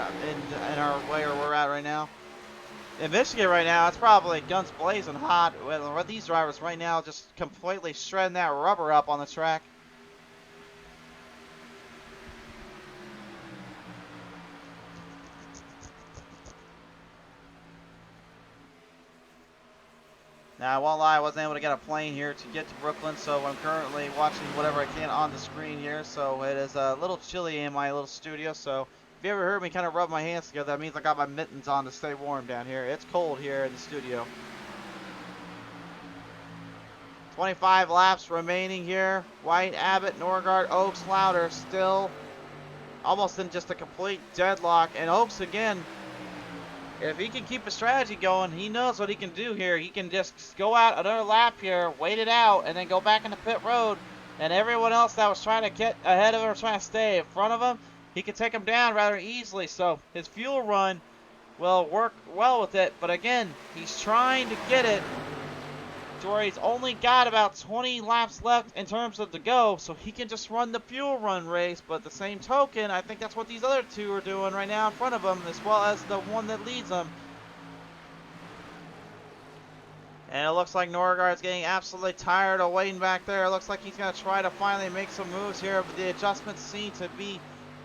in our way where we're at right now. In Michigan right now, it's probably guns blazing hot with these drivers right now just completely shredding that rubber up on the track. Now, I won't lie, I wasn't able to get a plane here to get to Brooklyn, so I'm currently watching whatever I can on the screen here. So it is a little chilly in my little studio, so if you ever heard me kind of rub my hands together, that means I got my mittens on to stay warm down here. It's cold here in the studio. 25 laps remaining here. White, Abbott, Norgard, Oakes, Lauder still almost in just a complete deadlock. And Oakes, again, if he can keep a strategy going, he knows what he can do here. He can just go out another lap here, wait it out, and then go back into pit road. And everyone else that was trying to get ahead of him or trying to stay in front of him, he can take him down rather easily. So his fuel run will work well with it. But again, he's trying to get it to where he's only got about 20 laps left in terms of the go, so he can just run the fuel run race. But the same token, I think that's what these other two are doing right now in front of him, as well as the one that leads them. And it looks like Norgard's getting absolutely tired of waiting back there. It looks like he's going to try to finally make some moves here, but the adjustments seem to be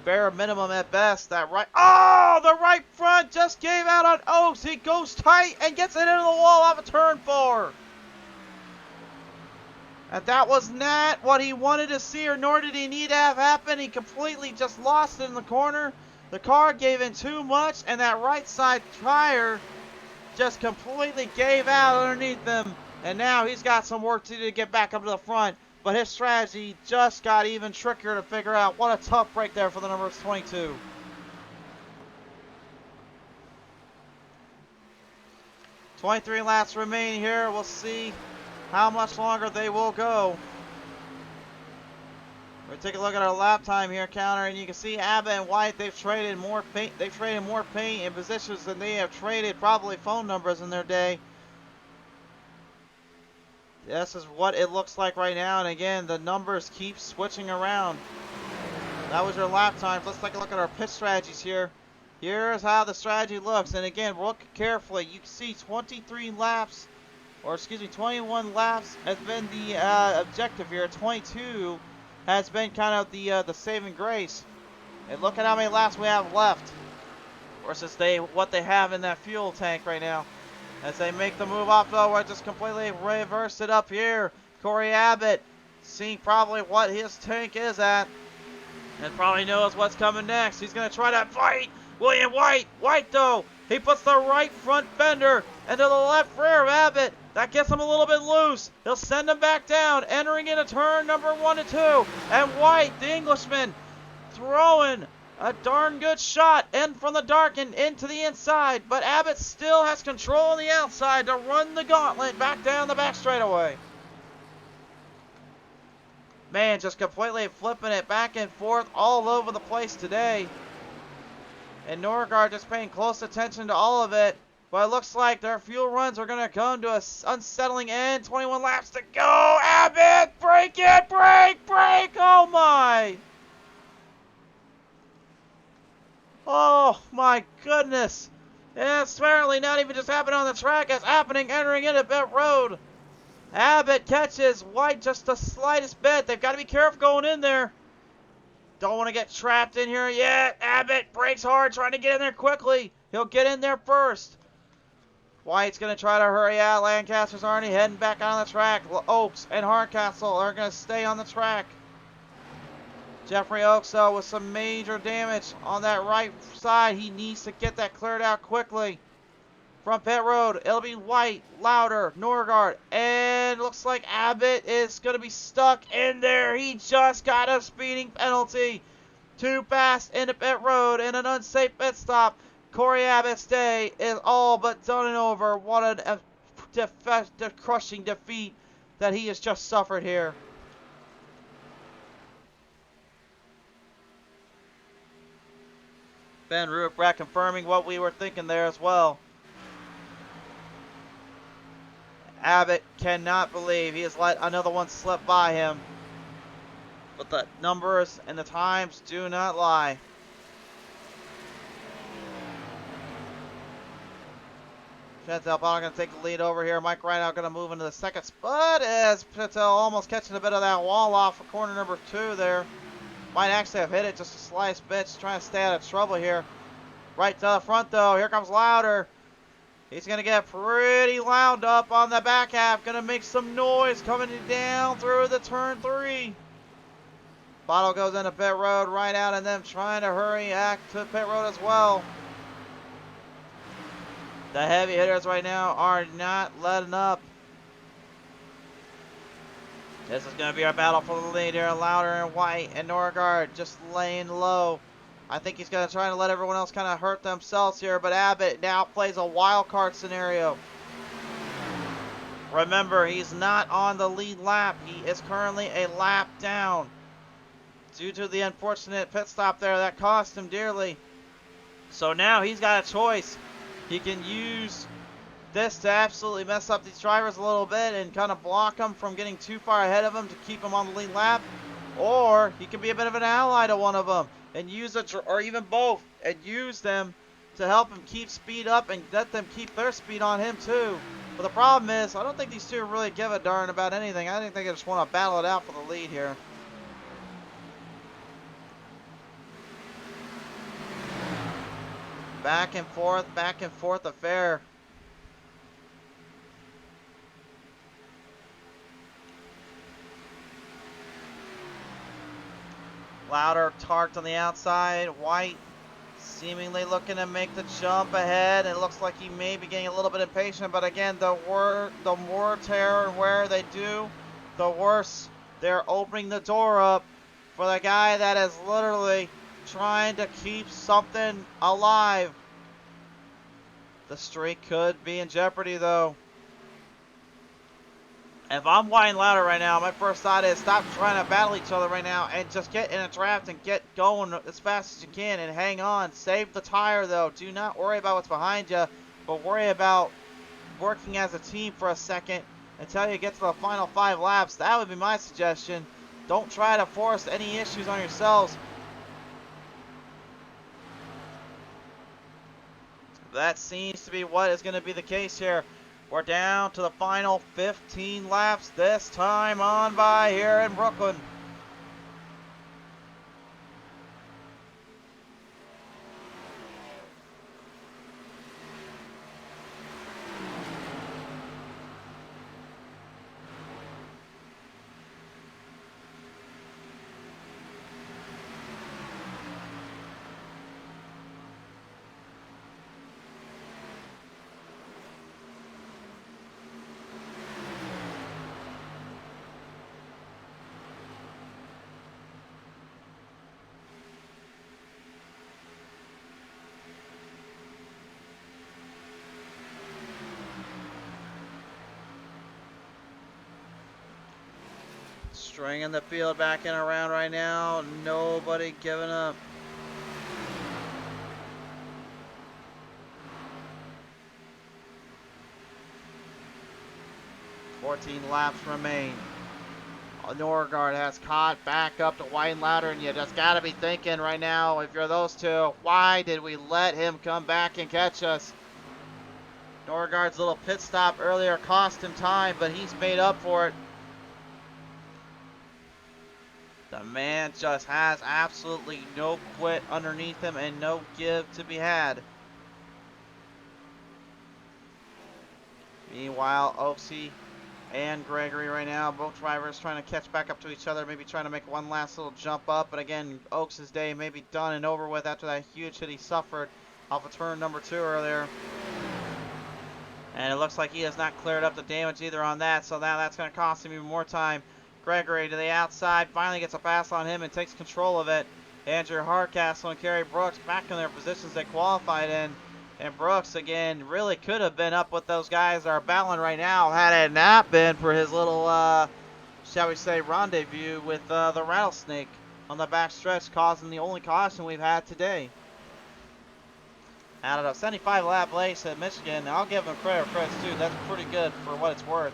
bare minimum at best. That right, oh, the right front just gave out on Oakes. He goes tight and gets it into the wall off of turn 4. And that was not what he wanted to see, or nor did he need to have happen. He completely just lost it in the corner. The car gave in too much, and that right side tire just completely gave out underneath them. And now he's got some work to do to get back up to the front. But his strategy just got even trickier to figure out. What a tough break there for the number 22. 23 laps remaining here. We'll see how much longer they will go. We'll take a look at our lap time here counter, and you can see Abbott and White, they've traded more paint. They've traded more paint and positions than they have traded probably phone numbers in their day. This is what it looks like right now, and again, the numbers keep switching around. That was your lap times. Let's take a look at our pit strategies here. Here's how the strategy looks, and again, look carefully. You can see 23 laps, or excuse me, 21 laps has been the objective here. 22 has been kind of the saving grace. And look at how many laps we have left versus what they have in that fuel tank right now. As they make the move off, though, I just completely reversed it up here. Corey Abbott seeing probably what his tank is at, and probably knows what's coming next. He's going to try to fight William White. White, though, he puts the right front fender into the left rear of Abbott. That gets him a little bit loose. He'll send him back down, entering into turn number 1 and 2. And White, the Englishman, throwing a darn good shot in from the dark and into the inside. But Abbott still has control on the outside to run the gauntlet back down the back straightaway. Man, just completely flipping it back and forth all over the place today. And Norgard just paying close attention to all of it. But it looks like their fuel runs are going to come to an unsettling end. 21 laps to go. Abbott, break it, break. Oh, my. Oh, my goodness. It's apparently not even just happening on the track. It's happening entering into pit road. Abbott catches White just the slightest bit. They've got to be careful going in there. Don't want to get trapped in here yet. Abbott brakes hard, trying to get in there quickly. He'll get in there first. White's going to try to hurry out. Lancaster's already heading back on the track. Oaks and Hardcastle are going to stay on the track. Jeffrey Oaks, though, with some major damage on that right side. He needs to get that cleared out quickly. From pit road, it'll be White, Louder, Norgard, and looks like Abbott is going to be stuck in there. He just got a speeding penalty. Too fast into pit road and an unsafe pit stop. Corey Abbott's day is all but done and over. What a crushing defeat that he has just suffered here. Ben Ruprecht confirming what we were thinking there as well. Abbott cannot believe he has let another one slip by him. But the numbers and the times do not lie. Chantel Bonner going to take the lead over here. Mike Reinhardt going to move into the second spot as Chantel almost catching a bit of that wall off for corner number 2 there. Might actually have hit it just the slightest bit, trying to stay out of trouble here. Right to the front, though. Here comes Louder. He's going to get pretty loud up on the back half. Going to make some noise coming down through the turn 3. Bottle goes into pit road right out, and them trying to hurry back to pit road as well. The heavy hitters right now are not letting up. This is going to be our battle for the lead here. Louder and White and Norgard just laying low. I think he's going to try to let everyone else kind of hurt themselves here, but Abbott now plays a wild card scenario. Remember, he's not on the lead lap. He is currently a lap down. Due to the unfortunate pit stop there, that cost him dearly. So now he's got a choice. He can use this to absolutely mess up these drivers a little bit and kind of block them from getting too far ahead of them to keep them on the lead lap. Or he can be a bit of an ally to one of them and use it, or even both, and use them to help him keep speed up and let them keep their speed on him too. But the problem is, I don't think these two really give a darn about anything. I think they just want to battle it out for the lead here. Back and forth affair. Louder, Tarked on the outside. White seemingly looking to make the jump ahead. It looks like he may be getting a little bit impatient, but again, the more tear and wear they do, the worse they're opening the door up for the guy that is literally trying to keep something alive. The streak could be in jeopardy, though. If I'm Wayne Louder right now, my first thought is stop trying to battle each other right now and just get in a draft and get going as fast as you can and hang on. Save the tire, though. Do not worry about what's behind you, but worry about working as a team for a second until you get to the final 5 laps. That would be my suggestion. Don't try to force any issues on yourselves. That seems to be what is going to be the case here. We're down to the final 15 laps this time on by here in Brooklyn. Stringing the field back in around right now. Nobody giving up. "14 laps remain. Norgard has caught back up to White Louder, and you just got to be thinking right now, if you're those two, why did we let him come back and catch us? Norgard's little pit stop earlier cost him time, but he's made up for it. The man just has absolutely no quit underneath him and no give to be had. Meanwhile, Oaksy and Gregory right now, both drivers trying to catch back up to each other, maybe trying to make one last little jump up. But again, Oaks' day may be done and over with after that huge hit he suffered off of turn number 2 earlier. And it looks like he has not cleared up the damage either on that, so now that's going to cost him even more time. Gregory to the outside, finally gets a pass on him and takes control of it. Andrew Hardcastle and Kerry Brooks back in their positions they qualified in. And Brooks, again, really could have been up with those guys that are battling right now had it not been for his little, shall we say, rendezvous with the Rattlesnake on the back stretch, causing the only caution we've had today. Out of the 75 lap race at Michigan, I'll give them credit where credit's due. That's pretty good for what it's worth.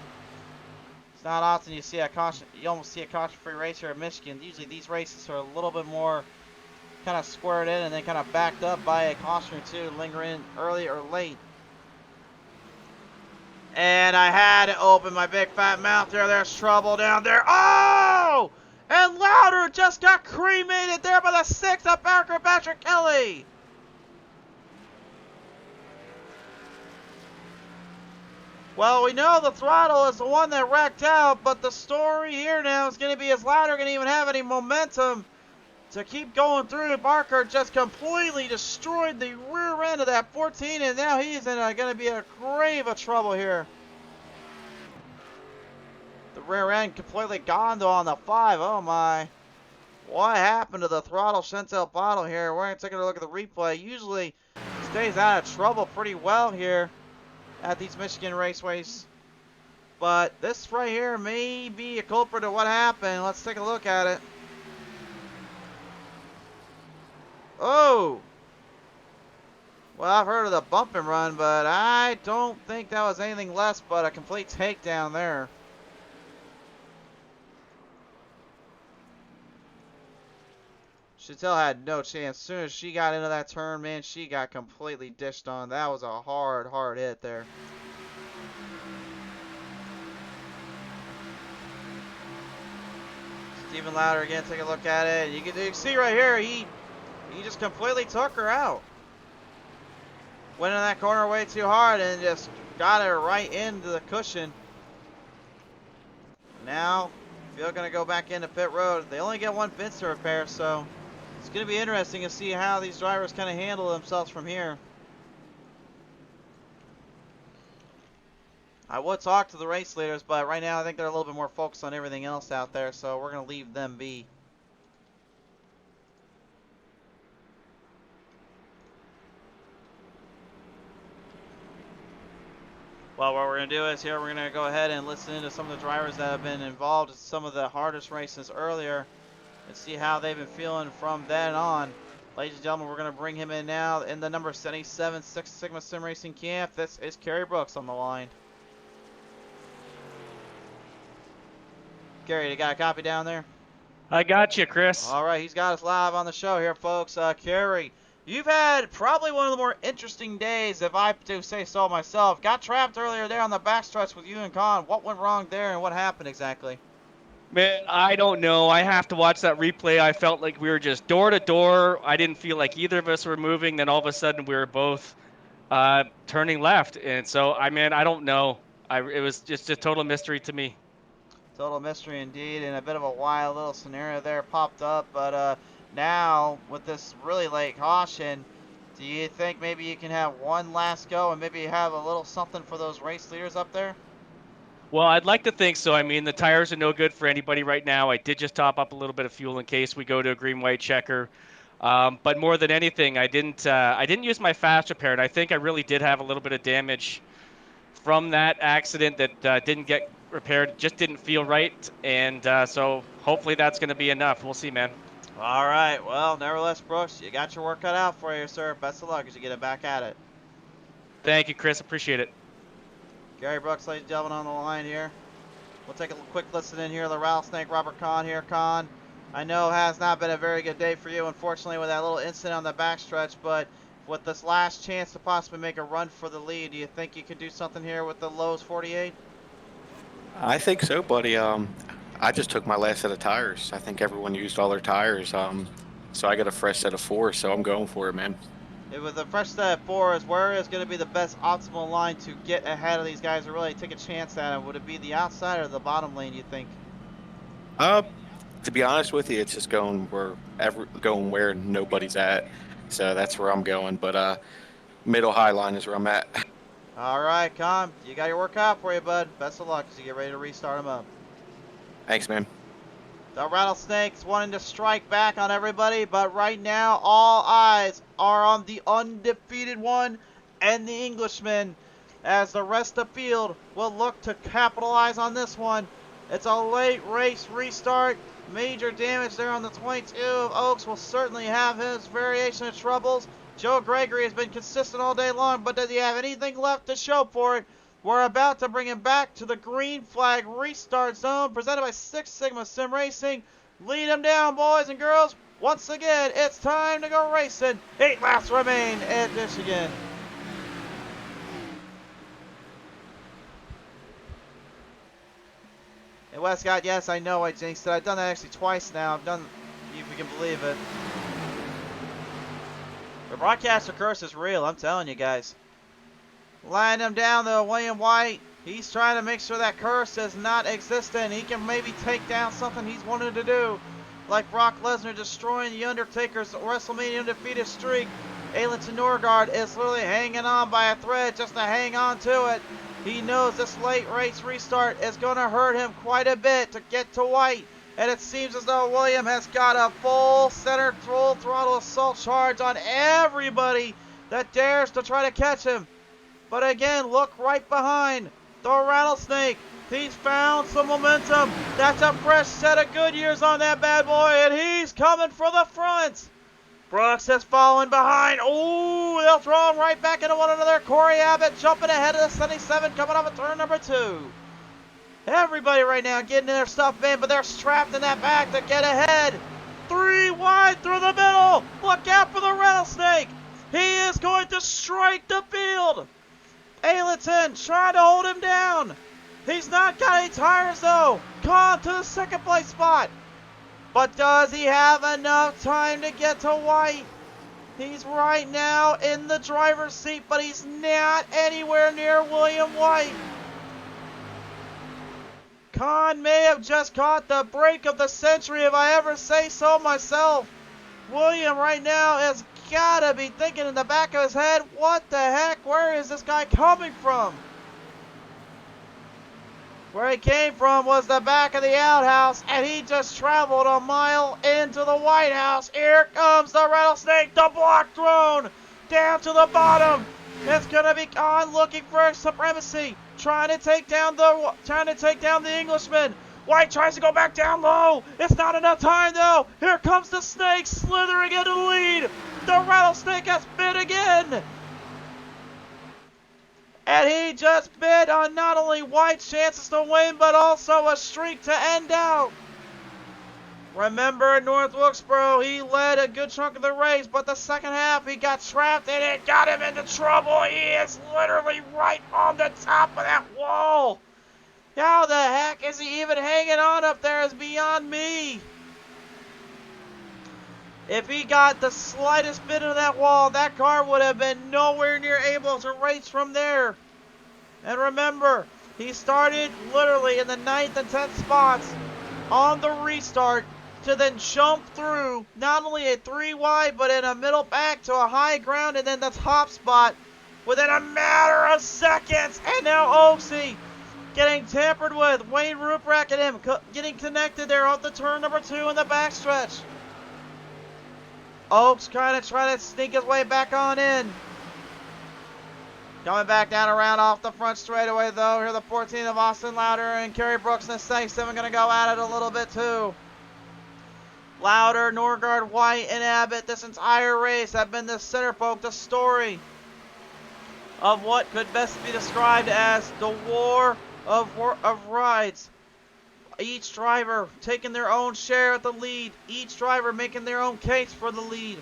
It's not often you see a caution, you almost see a caution-free race here at Michigan. Usually these races are a little bit more kind of squared in and then kind of backed up by a caution or two, lingering early or late. And I had to open my big fat mouth there. There's trouble down there. Oh! And Louder just got cremated there by the 6th of Parker Patrick Kelly. Well, we know the throttle is the one that wrecked out, but the story here now is going to be, is Louder going to even have any momentum to keep going through? Barker just completely destroyed the rear end of that 14, and now he's in going to be a grave of trouble here. The rear end completely gone though on the 5. Oh my. What happened to the throttle Chantel bottle here? We're going to take a look at the replay. Usually stays out of trouble pretty well here at these Michigan raceways. But this right here may be a culprit of what happened. Let's take a look at it. Oh! Well, I've heard of the bump and run, but I don't think that was anything less but a complete takedown there. Chantel had no chance. As soon as she got into that turn, man, she got completely dished on. That was a hard, hard hit there. Stephen Louder again, take a look at it. You can see right here, he just completely took her out. Went in that corner way too hard and just got her right into the cushion. Now, if you're going to go back into pit road, they only get one fence to repair, so It's going to be interesting to see how these drivers kind of handle themselves from here. I would talk to the race leaders, but right now I think they're a little bit more focused on everything else out there, so we're going to leave them be. Well, what we're going to do is here we're going to go ahead and listen to some of the drivers that have been involved in some of the hardest races earlier and see how they've been feeling from then on. Ladies and gentlemen, we're going to bring him in now in the number 77 Six Sigma Sim Racing camp. This is Kerry Brooks on the line. Kerry, you got a copy down there? I got you, Chris. All right, he's got us live on the show here, folks. Kerry, you've had probably one of the more interesting days, if I do say so myself. Got trapped earlier there on the backstretch with you and Con. What went wrong there and what happened exactly? Man, I don't know. I have to watch that replay. I felt like we were just door to door. I didn't feel like either of us were moving. Then all of a sudden we were both turning left. And so, I don't know. It was just a total mystery to me. Total mystery indeed, and a bit of a wild little scenario there popped up. But now, with this really late caution, do you think maybe you can have one last go and maybe have a little something for those race leaders up there? Well, I'd like to think so. The tires are no good for anybody right now. I did just top up a little bit of fuel in case we go to a green-white checker. But more than anything, I didn't use my fast repair, and I think I really did have a little bit of damage from that accident that didn't get repaired. It just didn't feel right, and so hopefully that's going to be enough. We'll see, man. All right. Well, nevertheless, Brooks, you got your work cut out for you, sir. Best of luck as you get it back at it. Thank you, Chris. Appreciate it. Gary Brooks, ladies and gentlemen, on the line here. We'll take a quick listen in here. The rattlesnake, Robert Kahn here. Kahn, I know has not been a very good day for you, unfortunately, with that little incident on the backstretch, but with this last chance to possibly make a run for the lead, do you think you can do something here with the Lowe's 48? I think so, buddy. I just took my last set of tires. I think everyone used all their tires. So I got a fresh set of 4, so I'm going for it, man. With a fresh set of 4, where is going to be the best optimal line to get ahead of these guys or really take a chance at them? Would it be the outside or the bottom lane, you think? To be honest with you, it's just going where nobody's at. So that's where I'm going. But middle high line is where I'm at. All right, Con, you got your work out for you, bud. Best of luck as you get ready to restart them up. Thanks, man. The Rattlesnakes wanting to strike back on everybody, but right now all eyes are on the undefeated one and the Englishman, as the rest of the field will look to capitalize on this one. It's a late race restart. Major damage there on the 22 of Oaks will certainly have his variation of troubles. Joe Gregory has been consistent all day long, but does he have anything left to show for it? We're about to bring him back to the green flag restart zone presented by Six Sigma Sim Racing. Lead him down, boys and girls. Once again, it's time to go racing. 8 laps remain at Michigan. And Westcott, yes, I know I jinxed it. I've done that actually twice now. I've done, if you can believe it. The broadcaster curse is real, I'm telling you guys. Laying him down though, William White. He's trying to make sure that curse is not existent. He can maybe take down something he's wanted to do. Like Brock Lesnar destroying The Undertaker's WrestleMania undefeated streak. Ailton Norgard is literally hanging on by a thread just to hang on to it. He knows this late race restart is going to hurt him quite a bit to get to White. And it seems as though William has got a full throttle assault charge on everybody that dares to try to catch him. But again, look right behind the Rattlesnake. He's found some momentum. That's a fresh set of good years on that bad boy, and he's coming for the front. Brooks has fallen behind. Ooh, they'll throw him right back into one another. Corey Abbott jumping ahead of the 77, coming off of turn number 2. Everybody right now getting their stuff in, but they're strapped in that back to get ahead. 3 wide through the middle. Look out for the Rattlesnake. He is going to strike the field. Ailton trying to hold him down. He's not got any tires though. Gone to the second place spot. But does he have enough time to get to White? He's right now in the driver's seat, but he's not anywhere near William White. Khan may have just caught the break of the century, if I ever say so myself. William right now has gotta be thinking in the back of his head, what the heck? Where is this guy coming from? Where he came from was the back of the outhouse, and he just traveled a mile into the White House. Here comes the rattlesnake, the block thrown down to the bottom. It's gonna be on looking for supremacy, trying to take down the Englishman. White tries to go back down low. It's not enough time though. Here comes the snake slithering into the lead. The rattlesnake has bit again. And he just bid on not only White's chances to win, but also a streak to end out. Remember, in North Wilkesboro, he led a good chunk of the race, but the second half, he got trapped, and it got him into trouble. He is literally right on the top of that wall. How the heck is he even hanging on up there is beyond me. If he got the slightest bit of that wall, that car would have been nowhere near able to race from there. And remember, he started literally in the 9th and 10th spots on the restart to then jump through not only a 3 wide, but in a middle back to a high ground and then the top spot within a matter of seconds. And now Oaksy getting tampered with. Wayne Ruprecht and him getting connected there off the turn number 2 in the backstretch. Oaks kind of trying to sneak his way back on in. Coming back down around off the front straightaway though. Here the 14 of Austin Louder and Kerry Brooks in the 7 going to go at it a little bit too. Louder, Norgard, White, and Abbott this entire race have been the centerpoke, the story of what could best be described as the war of rides. Each driver taking their own share at the lead. Each driver making their own case for the lead.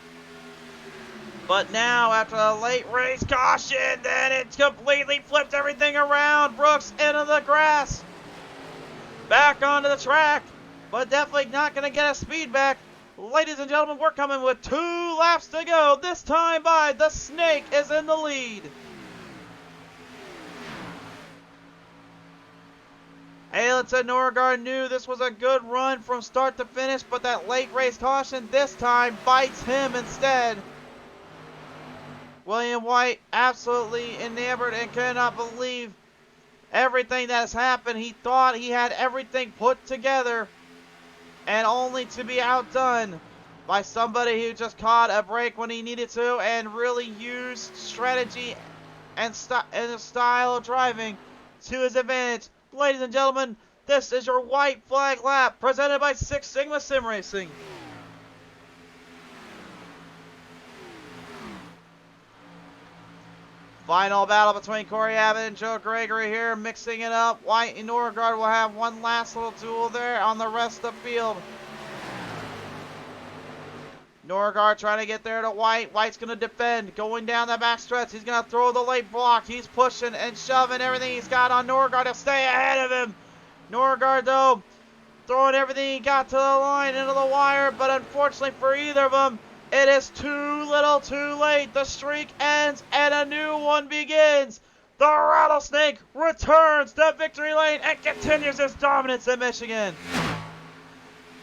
But now, after a late race caution, then it completely flipped everything around. Brooks into the grass. Back onto the track. But definitely not going to get a speed back. Ladies and gentlemen, we're coming with 2 laps to go. This time by the Snake is in the lead. Ailton Norgard knew this was a good run from start to finish, but that late race caution this time bites him instead. William White absolutely enamored and cannot believe everything that has happened. He thought he had everything put together, and only to be outdone by somebody who just caught a break when he needed to and really used strategy and a style of driving to his advantage. Ladies and gentlemen, this is your white flag lap presented by Six Sigma Sim Racing. Final battle between Corey Abbott and Joe Gregory here, mixing it up. White and Norgard will have one last little duel there on the rest of the field. Norgard trying to get there to White. White's going to defend, going down the backstretch. He's going to throw the late block. He's pushing and shoving everything he's got on Norgard to stay ahead of him. Norgard, though, throwing everything he got to the line, into the wire, but unfortunately for either of them, it is too little too late. The streak ends and a new one begins. The Rattlesnake returns to victory lane and continues his dominance in Michigan.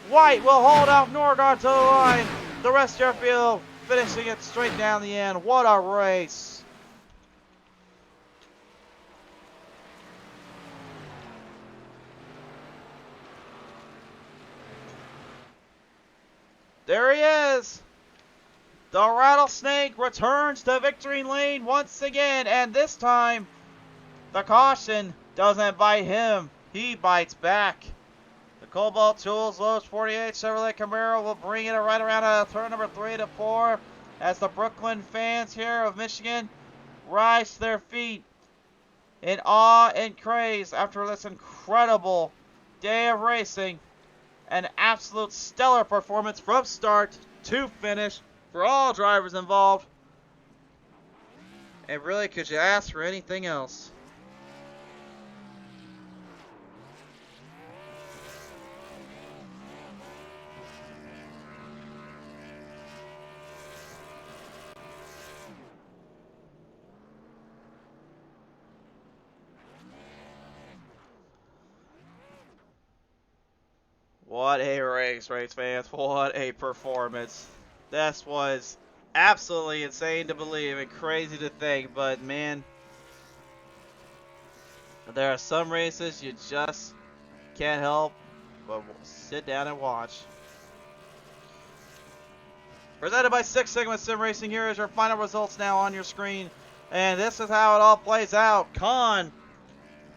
White will hold off Norgard to the line. The rest of your field finishing it straight down the end. What a race. There he is. The Rattlesnake returns to victory lane once again, and this time the caution doesn't bite him. He bites back. The Cobalt Tools Lowe's 48 Chevrolet Camaro will bring it right around turn number 3 to 4 as the Brooklyn fans here of Michigan rise to their feet in awe and praise after this incredible day of racing. An absolute stellar performance from start to finish for all drivers involved. And really, could you ask for anything else? What a race fans. What a performance. This was absolutely insane to believe and crazy to think, but man, there are some races you just can't help but sit down and watch. Presented by Six Sigma Sim Racing, here is your final results now on your screen. And this is how it all plays out. Khan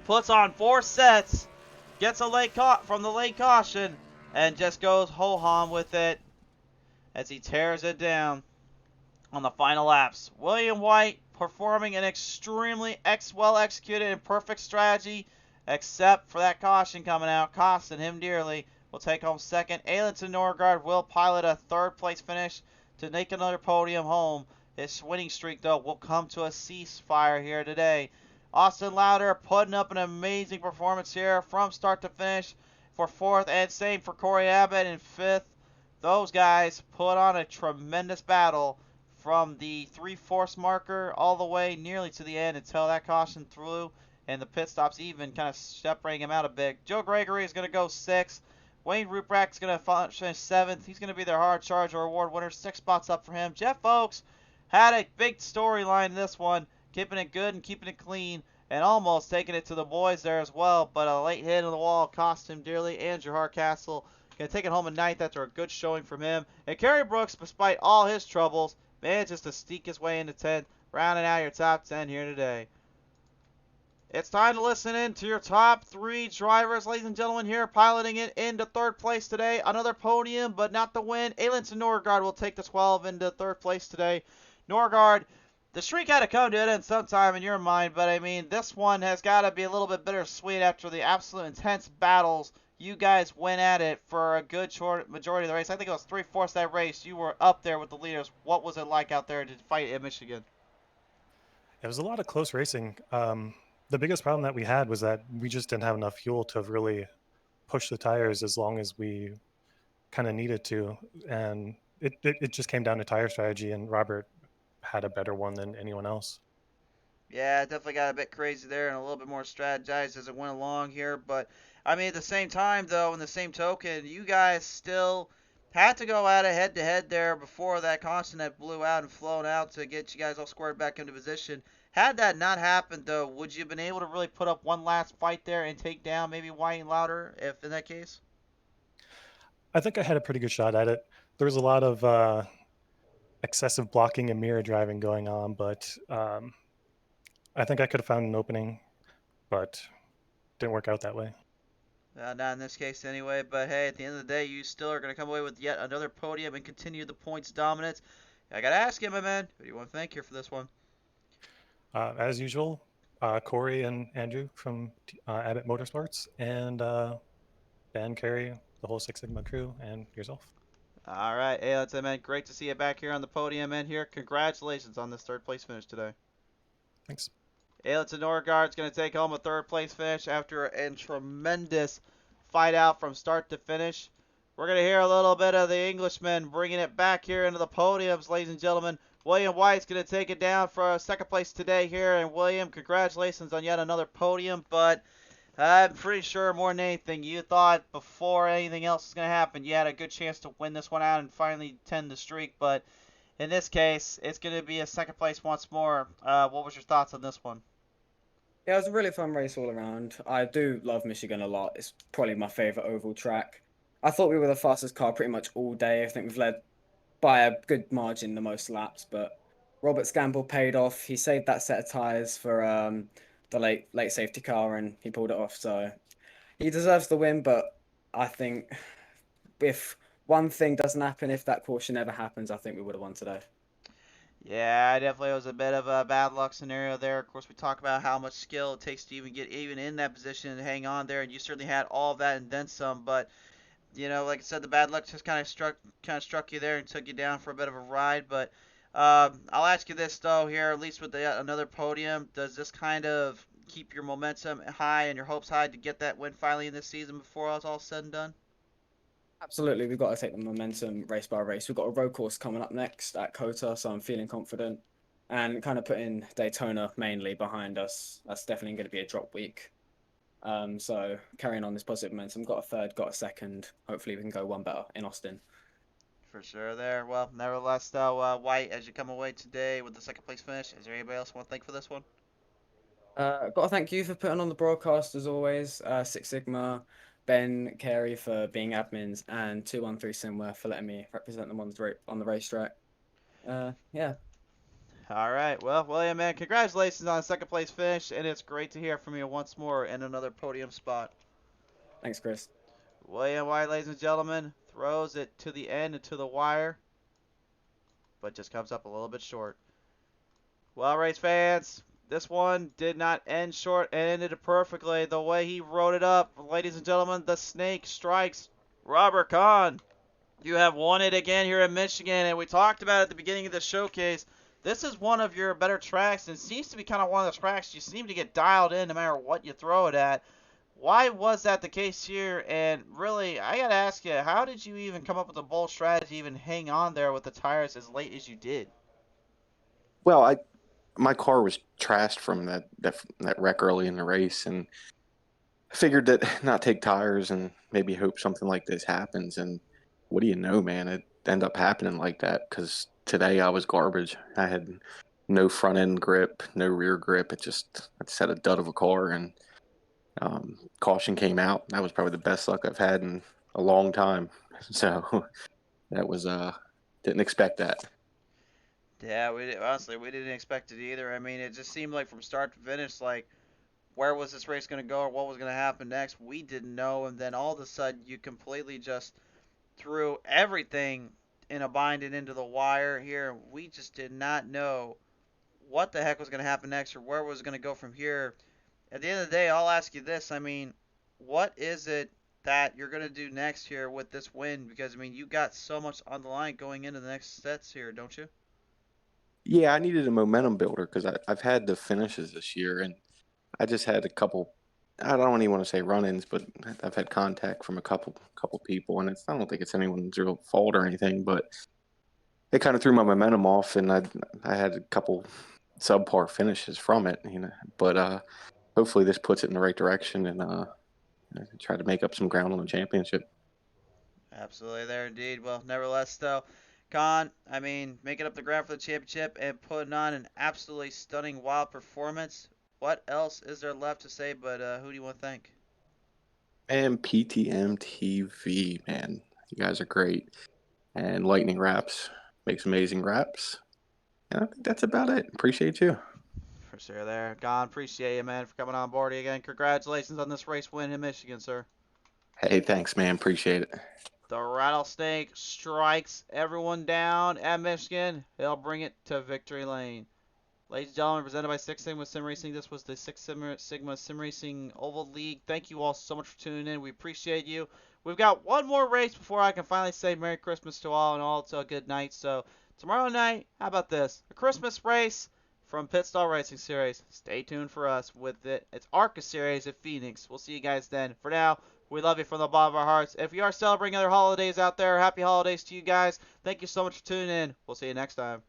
puts on 4 sets, gets a late from the late caution, and just goes ho-hum with it as he tears it down on the final laps. William White performing an extremely well executed and perfect strategy, except for that caution coming out, costing him dearly. Will take home second. Ailton Norgard will pilot a third place finish to make another podium home. His winning streak, though, will come to a ceasefire here today. Austin Lauder putting up an amazing performance here from start to finish for fourth, and same for Corey Abbott in fifth. Those guys put on a tremendous battle from the 3/4 marker all the way nearly to the end until that caution threw and the pit stops even kind of separating him out a bit. Joe Gregory is going to go 6th. Wayne Ruprecht is going to finish 7th. He's going to be their hard charger award winner. 6 spots up for him. Jeff Oakes had a big storyline in this one, keeping it good and keeping it clean, and almost taking it to the boys there as well. But a late hit on the wall cost him dearly. Andrew Hardcastle going to take it home at 9th after a good showing from him. And Kerry Brooks, despite all his troubles, manages to sneak his way into 10th, rounding out your top 10 here today. It's time to listen in to your top 3 drivers, ladies and gentlemen, here piloting it into 3rd place today. Another podium, but not the win. Ailton Norgard will take the 12 into 3rd place today. Norgard, the streak had to come to an end sometime in your mind, but I mean, this one has got to be a little bit bittersweet after the absolute intense battles. You guys went at it for a good short majority of the race. I think it was 3/4 of that race. You were up there with the leaders. What was it like out there to fight in Michigan? It was a lot of close racing. The biggest problem that we had was that we just didn't have enough fuel to really push the tires as long as we kind of needed to. And it just came down to tire strategy, and Robert had a better one than anyone else. Yeah, it definitely got a bit crazy there and a little bit more strategized as it went along here. But, I mean, at the same time, though, in the same token, you guys still had to go at it head-to-head there before that constant had blew out and flown out to get you guys all squared back into position. Had that not happened, though, would you have been able to really put up one last fight there and take down maybe White and Louder, if in that case? I think I had a pretty good shot at it. There was a lot of excessive blocking and mirror driving going on, but I think I could have found an opening, but didn't work out that way. Not in this case anyway, but hey, at the end of the day, you still are going to come away with yet another podium and continue the points dominance. I got to ask you, my man, who do you want to thank here for this one? As usual, Corey and Andrew from Abbott Motorsports, and Ben, Carey, the whole Six Sigma crew, and yourself. All right, hey, that's it, man. Great to see you back here on the podium, man. Here, congratulations on this 3rd place finish today. Thanks. Ailton Norgard's going to take home a 3rd place finish after a tremendous fight out from start to finish. We're going to hear a little bit of the Englishman bringing it back here into the podiums, ladies and gentlemen. William White's going to take it down for 2nd place today here. And William, congratulations on yet another podium. But I'm pretty sure more than anything, you thought before anything else was going to happen, you had a good chance to win this one out and finally tend the streak. But in this case, it's going to be a 2nd place once more. What was your thoughts on this one? Yeah, it was a really fun race all around. I do love Michigan a lot. It's probably my favorite oval track. I thought we were the fastest car pretty much all day. I think we've led by a good margin the most laps, but Robert's gamble paid off. He saved that set of tires for the late safety car, and he pulled it off. So he deserves the win, but I think if one thing doesn't happen, if that caution ever happens, I think we would have won today. Yeah, definitely was a bit of a bad luck scenario there. Of course, we talk about how much skill it takes to even get even in that position and hang on there, and you certainly had all of that and then some. But you know, like I said, the bad luck just kind of struck you there and took you down for a bit of a ride. But I'll ask you this though, here at least with another podium, does this kind of keep your momentum high and your hopes high to get that win finally in this season before it's all said and done? Absolutely, we've got to take the momentum race by race. We've got a road course coming up next at Kota, so I'm feeling confident. And kind of putting Daytona mainly behind us, that's definitely going to be a drop week. So carrying on this positive momentum, got a 3rd, got a 2nd. Hopefully we can go one better in Austin. For sure there. Well, nevertheless, though, White, as you come away today with the second place finish, is there anybody else you want to thank for this one? Got to thank you for putting on the broadcast as always. Six Sigma, Ben, Carey for being admins, and 213 Simware for letting me represent them on the racetrack. Yeah, All right. Well, William, man, congratulations on the second place finish, and it's great to hear from you once more in another podium spot. thanks, Chris. William White, ladies and gentlemen, throws it to the end and to the wire, but just comes up a little bit short. Well, race fans, this one did not end short and ended perfectly the way he wrote it up. Ladies and gentlemen, the snake strikes. Robert Kahn, you have won it again here in Michigan, and we talked about it at the beginning of the showcase. This is one of your better tracks, and seems to be kind of one of the tracks you seem to get dialed in no matter what you throw it at. Why was that the case here? And really, I gotta ask you, how did you even come up with a bold strategy to even hang on there with the tires as late as you did? Well, my car was trashed from that wreck early in the race, and I figured that not take tires and maybe hope something like this happens. And what do you know, man? It ended up happening like that because today I was garbage. I had no front end grip, no rear grip. I just had a dud of a car, and caution came out. That was probably the best luck I've had in a long time. So that was didn't expect that. Yeah, honestly, we didn't expect it either. I mean, it just seemed like from start to finish, like, where was this race going to go or what was going to happen next? We didn't know, and then all of a sudden you completely just threw everything in a bind and into the wire here. We just did not know what the heck was going to happen next or where it was going to go from here. At the end of the day, I'll ask you this. I mean, what is it that you're going to do next here with this win? Because, I mean, you got so much on the line going into the next sets here, don't you? Yeah, I needed a momentum builder because I've had the finishes this year, and I just had a couple. I don't even want to say run-ins, but I've had contact from a couple people, and I don't think it's anyone's real fault or anything, but it kind of threw my momentum off, and I had a couple subpar finishes from it, But hopefully this puts it in the right direction, and try to make up some ground on the championship. Absolutely there indeed. Well, nevertheless, though, Khan, I mean, making up the ground for the championship and putting on an absolutely stunning, wild performance. What else is there left to say but who do you want to thank? And PTM TV, man, you guys are great. And Lightning Wraps makes amazing wraps. And I think that's about it. Appreciate you. For sure there. Khan, appreciate you, man, for coming on board again. Congratulations on this race win in Michigan, sir. Hey, thanks, man. Appreciate it. The Rattlesnake strikes everyone down at Michigan. He'll bring it to victory lane. Ladies and gentlemen, presented by Six Sigma Sim Racing. This was the Six Sigma Sim Racing Oval League. Thank you all so much for tuning in. We appreciate you. We've got one more race before I can finally say Merry Christmas to all and all to a good night. So tomorrow night, how about this? A Christmas race from Pit Stall Racing Series. Stay tuned for us with it. It's ARCA Series at Phoenix. We'll see you guys then. For now, we love you from the bottom of our hearts. If you are celebrating other holidays out there, happy holidays to you guys. Thank you so much for tuning in. We'll see you next time.